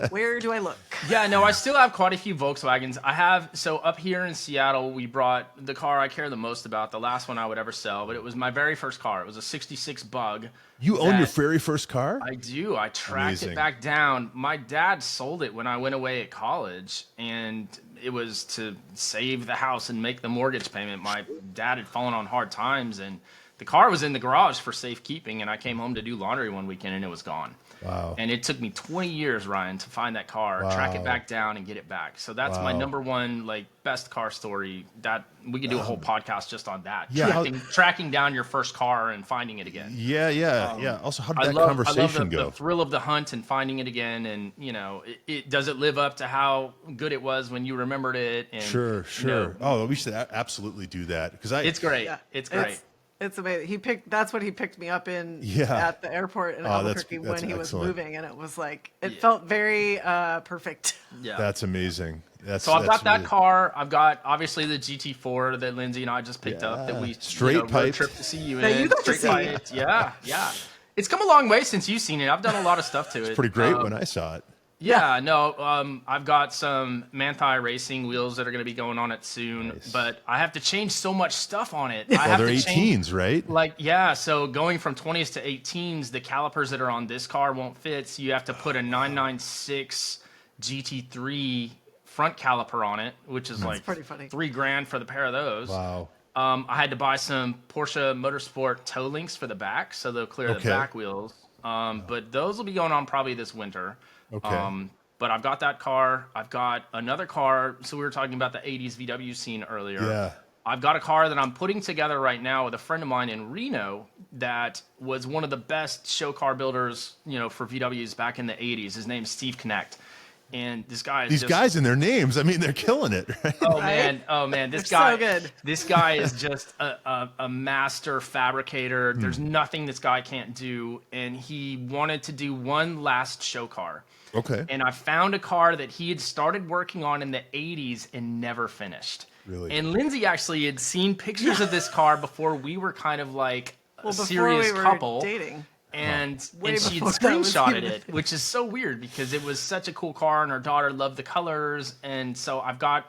Where do I look? Yeah, no, I still have quite a few Volkswagens. I have, so up here in Seattle, we brought the car I care the most about, the last one I would ever sell, but it was my very first car. It was a 66 Bug. You own your very first car? I do. I tracked Amazing. it back down. My dad sold it when I went away at college, and it was to save the house and make the mortgage payment. My dad had fallen on hard times, and the car was in the garage for safekeeping, and I came home to do laundry one weekend, and it was gone. Wow. And it took me 20 years, Ryan, to find that car, track it back down, and get it back. So that's my number one, like, best car story. That we could do a whole podcast just on that. Yeah. Tracking down your first car and finding it again. Yeah. Also, how did that conversation go? The thrill of the hunt and finding it again, and does it live up to how good it was when you remembered it? And, Sure. We should absolutely do that because it's great. Yeah. It's great. It's amazing. That's what he picked me up in at the airport in Albuquerque when he was moving, and it was like it felt very perfect. Yeah, that's amazing. So I've got that car. I've got obviously the GT4 that Lindsey and I just picked up that we road trip to see you in. Straight piped. Yeah. It's come a long way since you've seen it. I've done a lot of stuff to it. It's pretty great when I saw it. Yeah, no, I've got some Manthai racing wheels that are going to be going on it soon, but I have to change so much stuff on it. They're 18s, right? So going from 20s to 18s, the calipers that are on this car won't fit, so you have to put a 996 GT3 front caliper on it, which is like pretty funny. $3,000 for the pair of those. Wow. I had to buy some Porsche Motorsport toe links for the back, so they'll clear the back wheels. But those will be going on probably this winter. Okay. But I've got that car. I've got another car. So we were talking about the 80s VW scene earlier. Yeah. I've got a car that I'm putting together right now with a friend of mine in Reno that was one of the best show car builders, for VWs back in the 80s. His name's Steve Connect. And this guy is guys and their names, I mean, they're killing it, right? Oh man, this guy, so good. This guy is just a master fabricator. There's nothing this guy can't do, and he wanted to do one last show car. Okay. And I found a car that he had started working on in the 80s and never finished. Really? And Lindsey actually had seen pictures of this car before we were kind of like a serious couple. Dating. And she'd before that was screenshotted even- it, which is so weird because it was such a cool car and her daughter loved the colors. And so I've got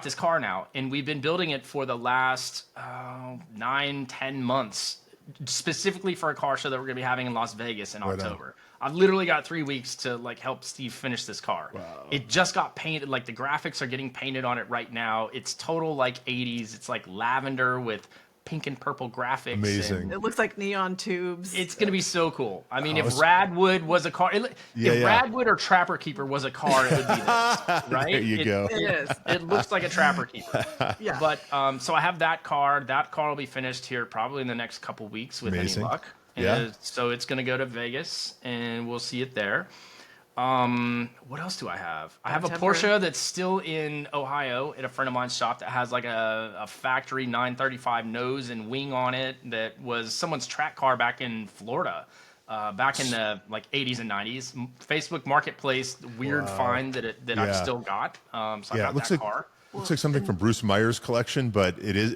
this car now, and we've been building it for the last 9-10 months, specifically for a car show that we're going to be having in Las Vegas in October. I've literally got 3 weeks to help Steve finish this car. Wow. It just got painted. Like, the graphics are getting painted on it right now. It's total 80s. It's like lavender with pink and purple graphics. Amazing. It looks like neon tubes. It's going to be so cool. I mean, if Radwood was a car, if Radwood or Trapper Keeper was a car, it would be this, right? There you go. It is. It looks like a Trapper Keeper. Yeah. But so I have that car. That car will be finished here probably in the next couple weeks with Amazing. any luck. Yeah. So it's going to go to Vegas, and we'll see it there. What else do I have? I have a Porsche that's still in Ohio at a friend of mine's shop that has like a factory 935 nose and wing on it that was someone's track car back in Florida, back in the 80s and 90s. Facebook Marketplace, weird find that I've still got. So I got that car. Looks like something from Bruce Meyer's collection, but it is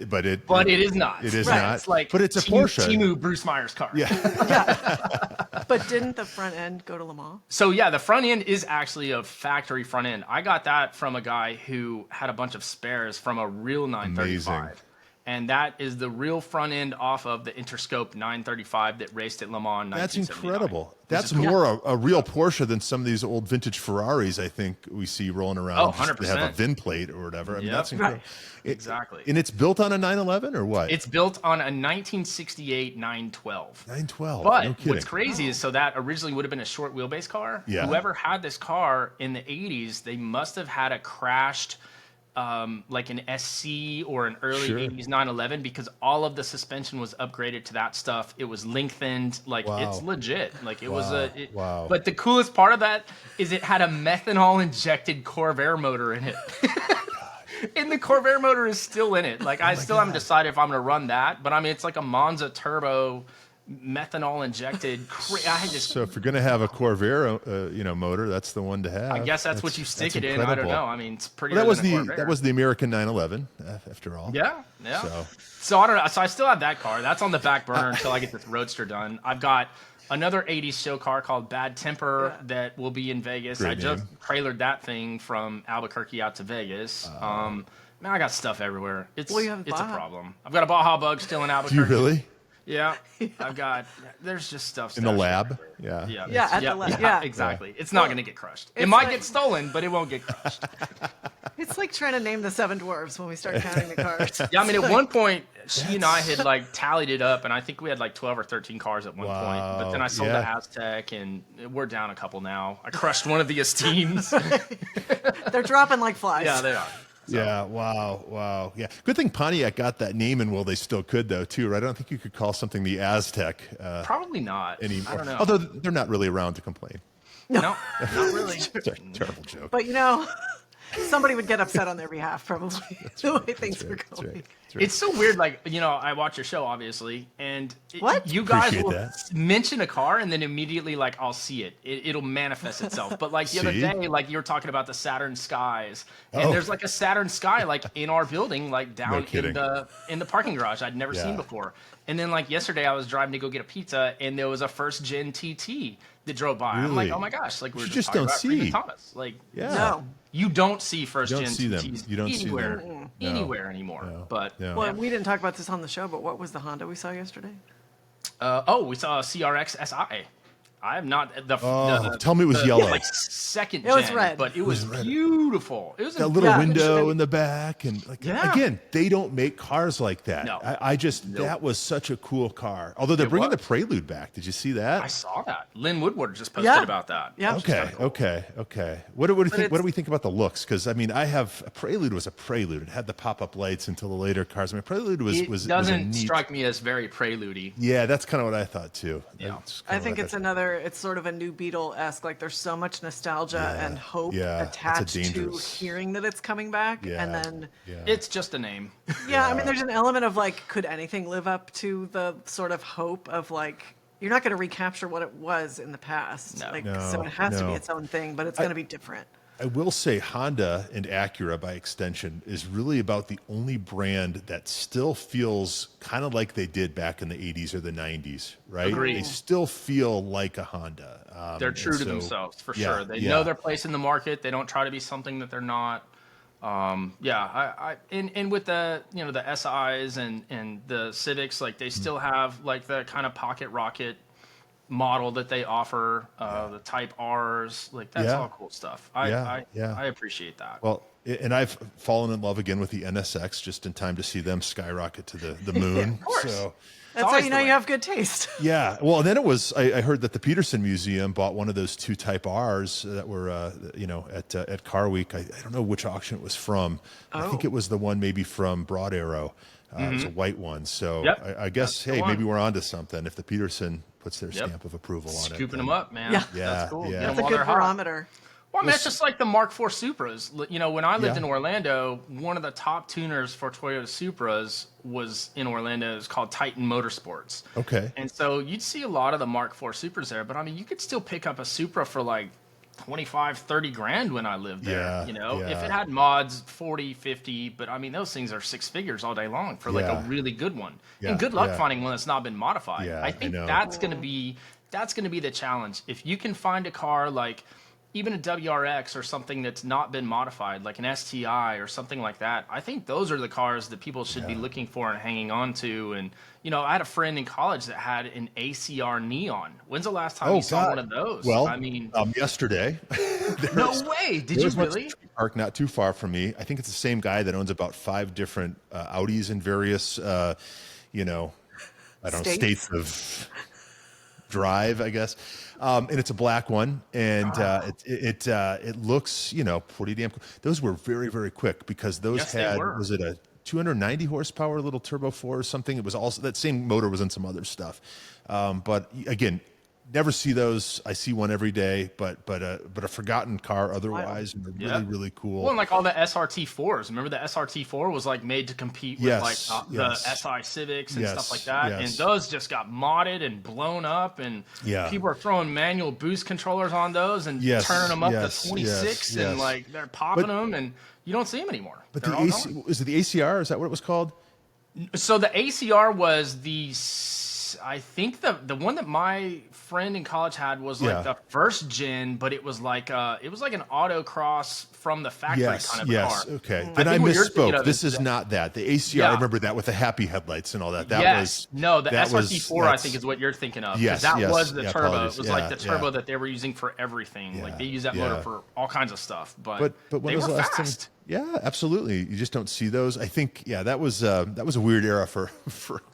not. It is not. It's like, but it's a Porsche. Timu Bruce Meyer's car. Yeah. But didn't the front end go to Le Mans? So yeah, the front end is actually a factory front end. I got that from a guy who had a bunch of spares from a real 935. Amazing. And that is the real front end off of the Interscope 935 that raced at Le Mans. That's 1979. incredible. That's more a real Porsche than some of these old vintage Ferraris I think we see rolling around. Oh, 100%. They have a VIN plate or whatever. I mean, that's incredible. Right. Exactly. And it's built on a 911 or what? It's built on a 1968 912. 912. But No kidding. what's crazy is, so that originally would have been a short wheelbase car. Yeah. Whoever had this car in the 80s, they must have had a crashed like an SC or an early 80s 911, because all of the suspension was upgraded to that stuff. It was lengthened. Like, it's legit. Like, it was a... But the coolest part of that is it had a methanol-injected Corvair motor in it. And the Corvair motor is still in it. Like, I still haven't decided if I'm going to run that. But, I mean, it's like a Monza turbo methanol injected. So if you're going to have a Corvair, motor, that's the one to have. I guess that's what you stick it in. I don't know. I mean, it's pretty. Well, that was the American 911, after all. Yeah. So I don't know. So I still have that car. That's on the back burner until I get this Roadster done. I've got another 80s show car called Bad Temper that will be in Vegas. Great I just trailered that thing from Albuquerque out to Vegas. Man, I got stuff everywhere. It's a problem. I've got a Baja Bug still in Albuquerque. Do you really? Yeah, there's just stuff in the lab. Yeah, at the lab. Yeah, exactly. It's not going to get crushed. It might get stolen, but it won't get crushed. It's like trying to name the Seven Dwarfs when we start counting the cars. Yeah, I mean, at one point, she and I had like tallied it up, and I think we had like 12 or 13 cars at one point. But then I sold the Aztec, and we're down a couple now. I crushed one of the Esteems. They're dropping like flies. Yeah, they are. So. Yeah, wow. Yeah, good thing Pontiac got that name in while they still could, though, too, right? I don't think you could call something the Aztec. Probably not. Anymore. I don't know. Although they're not really around to complain. No, not really. It's a terrible joke. But, somebody would get upset on their behalf, probably, the way things were going. Right. It's so weird. Like, I watch your show, obviously, and you guys Appreciate will that. mention a car, and then immediately, like, I'll see it. It'll manifest itself. But, like, the other day, like, you were talking about the Saturn Skies, and there's, like, a Saturn Sky, like, in our building, like, down in the parking garage I'd never seen before. And then, like, yesterday I was driving to go get a pizza, and there was a first gen TT that drove by. Really? I'm like, oh my gosh, like, we were You just just don't talking about see. Freeman Thomas. Like, No. you don't see first You don't gen see them. TTs You don't see anywhere, them. anywhere anymore. No. But No. Well, we didn't talk about this on the show, but what was the Honda we saw yesterday? we saw a CRX SI. I have not tell me it was yellow. like second gen, It was red. but it was beautiful. It was That little Yeah. window in the back, and again, they don't make cars like that. No. That was such a cool car. Although they're bringing the Prelude back. Did you see that? I saw that. Lynn Woodward just posted about that. Yeah. Okay. What do we think about the looks? Because I mean, a Prelude was a Prelude. It had the pop-up lights until the later cars. I mean, Prelude was doesn't a neat... strike me as very Prelude-y. Yeah, that's kind of what I thought too. Yeah. I think it's sort of a new Beatle-esque. Like, there's so much nostalgia and hope attached to hearing that it's coming back, and then it's just a name. I mean, there's an element of like, could anything live up to the sort of hope of like, you're not going to recapture what it was in the past. So it has to be its own thing, but it's going to be different. I will say Honda and Acura, by extension, is really about the only brand that still feels kind of like they did back in the 80s or the 90s, right? Agreed. They still feel like a Honda. They're true to themselves, for sure. They know their place in the market. They don't try to be something that they're not. And with the the SIs and the Civics, like, they still have like the kind of pocket rocket model that they offer, the Type R's, like, that's all cool stuff. I appreciate that. Well, and I've fallen in love again with the NSX just in time to see them skyrocket to the moon. Of course. So That's how you know you have good taste. Yeah. Well, and then it was, I heard that the Peterson Museum bought one of those two Type R's that were, at Car Week. I don't know which auction it was from. I think it was the one maybe from Broad Arrow. It was a white one. So I guess, maybe we're onto something if the Peterson puts their stamp of approval on it. Scooping them up, man. Yeah. That's cool. Yeah. That's a good barometer. Well, I mean, it's just like the Mark IV Supras. When I lived in Orlando, one of the top tuners for Toyota Supras was in Orlando. It's called Titan Motorsports. Okay. And so you'd see a lot of the Mark IV Supras there. But, I mean, you could still pick up a Supra for like 25, 30 grand when I lived there. If it had mods, 40, 50. But, I mean, those things are six figures all day long for like a really good one. And good luck finding one that's not been modified. I think that's going to be the challenge. If you can find a car like, even a WRX or something that's not been modified, like an STI or something like that, I think those are the cars that people should be looking for and hanging on to. And, you know, I had a friend in college that had an ACR Neon. When's the last time you saw one of those? Well, I mean, yesterday. No way. Did you really? Park not too far from me. I think it's the same guy that owns about 5 different Audis in various, you know, I don't know, states of drive, I guess. And it's a black one, and it looks, you know, pretty damn cool. Those were very, very quick because those was it a 290 horsepower little turbo 4 or something? It was also, that same motor was in some other stuff. But again, never see those. I see one every day, but a forgotten car otherwise, and they're really, really cool. Well, and like all the SRT4s. Remember the SRT4 was like made to compete with the SI Civics and stuff like that. And those just got modded and blown up, and people are throwing manual boost controllers on those and turning them up to 26 and like they're popping them, and you don't see them anymore. But is it the ACR? Is that what it was called? So the ACR was I think the one that my friend in college had was like the first gen, but it was like an autocross from the factory kind of car. Okay. Then I misspoke. This is not that. The ACR, I remember that with the happy headlights and all that. The SRT4 I think is what you're thinking of. Yes, that was the turbo. Apologies. It was like the turbo that they were using for everything. Like they use that motor for all kinds of stuff. But when they was were the last fast. time? Yeah, absolutely. You just don't see those. I think, that was a weird era for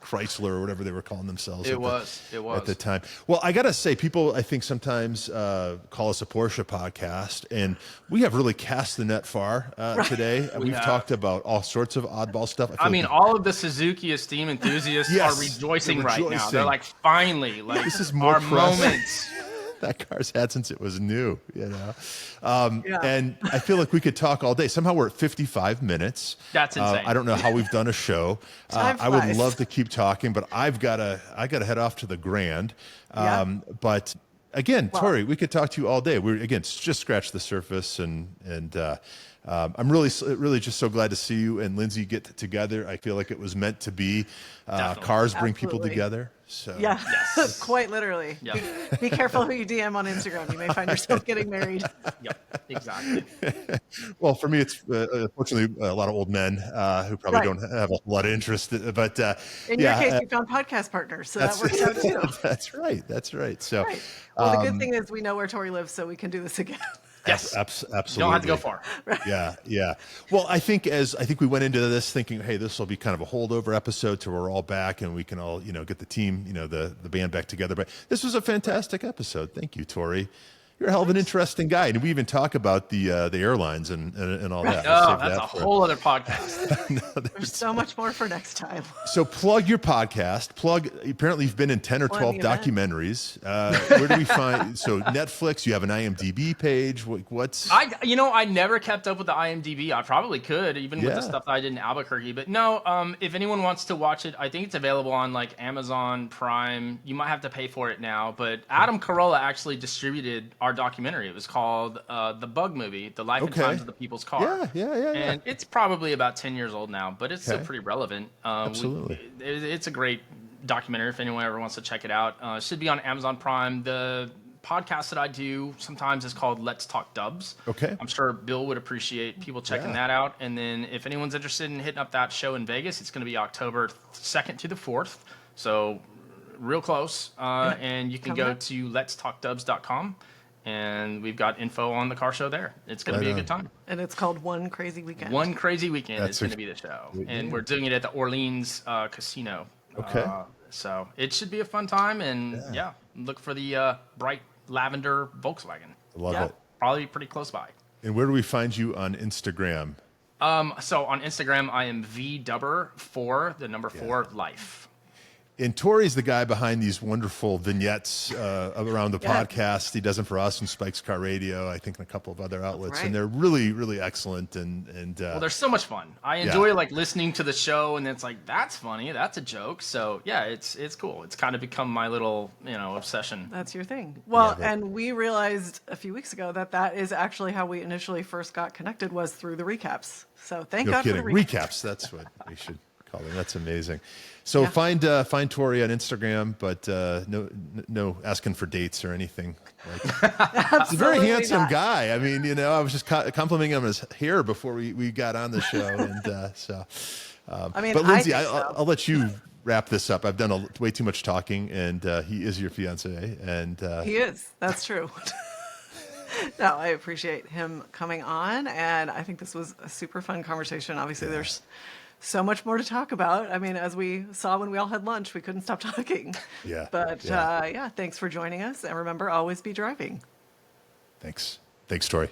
Chrysler or whatever they were calling themselves. It was at the time. Well, I gotta say, people I think sometimes call us a Porsche podcast, and we have really cast the net far today. We've talked about all sorts of oddball stuff. I mean, all of the Suzuki Esteem enthusiasts are rejoicing right now. They're like, finally, like this is our moments. That car's had since it was new, you know. And I feel like we could talk all day. Somehow we're at 55 minutes. That's insane. I don't know how we've done a show. I would love to keep talking, but I gotta head off to the Grand. But again, Tory, we could talk to you all day. We're just scratch the surface, and I'm really just so glad to see you and Lindsey get together. I feel like it was meant to be. Cars bring people together. So quite literally. Be careful who you DM on Instagram. You may find yourself getting married. Yep, exactly. Well, for me, it's unfortunately a lot of old men who probably don't have a lot of interest. But in your case, you found podcast partners, so that works out too. That's right. So, well, the good thing is we know where Tory lives, so we can do this again. Yes, absolutely. You don't have to go far. Yeah. Well, I think we went into this thinking, hey, this will be kind of a holdover episode till we're all back and we can all, get the team, the band back together. But this was a fantastic episode. Thank you, Tory. You're a hell of an interesting guy, and we even talk about the airlines and all that. Oh, that's a whole other podcast. There's so much more for next time. So plug your podcast. Apparently you've been in 10 or 12 documentaries. Where do we find? So Netflix. You have an IMDb page. What's? I never kept up with the IMDb. I probably could, even with the stuff that I did in Albuquerque. But no, if anyone wants to watch it, I think it's available on like Amazon Prime. You might have to pay for it now, but Adam Carolla actually distributed our documentary. It was called The Bug Movie, The Life and Times of the People's Car. Yeah. And it's probably about 10 years old now, but it's still pretty relevant. Absolutely. It's a great documentary if anyone ever wants to check it out. It should be on Amazon Prime. The podcast that I do sometimes is called Let's Talk Dubs. Okay. I'm sure Bill would appreciate people checking that out. And then if anyone's interested in hitting up that show in Vegas, it's going to be October 2nd to the 4th. So real close. And you can go to letstalkdubs.com. And we've got info on the car show there. It's going to be a good time. And it's called One Crazy Weekend. One Crazy Weekend is going to be the show. And we're doing it at the Orleans Casino. Okay. So it should be a fun time. And look for the bright lavender Volkswagen. Love it. Probably pretty close by. And where do we find you on Instagram? So on Instagram, I am VDubber4, the number 4, life. And Tory's the guy behind these wonderful vignettes around the podcast. He does them for us and Spike's Car Radio, I think, and a couple of other outlets. And they're really, really excellent. And well, they're so much fun. I enjoy like listening to the show, and it's like, that's funny, that's a joke. So it's cool. It's kind of become my little obsession. That's your thing. Well, and we realized a few weeks ago that is actually how we initially first got connected, was through the recaps. So thank God for the recaps. That's what we should color. That's amazing. So find Tory on Instagram, but no asking for dates or anything. He's a very handsome guy. I mean, I was just complimenting him on his hair before we got on the show, and so. I mean, but Lindsey, I'll let you wrap this up. I've done way too much talking, and he is your fiance, and he is. That's true. No, I appreciate him coming on, and I think this was a super fun conversation. Obviously, there's so much more to talk about. I mean, as we saw when we all had lunch, we couldn't stop talking. Yeah. But thanks for joining us, and remember, always be driving. Thanks, Tory.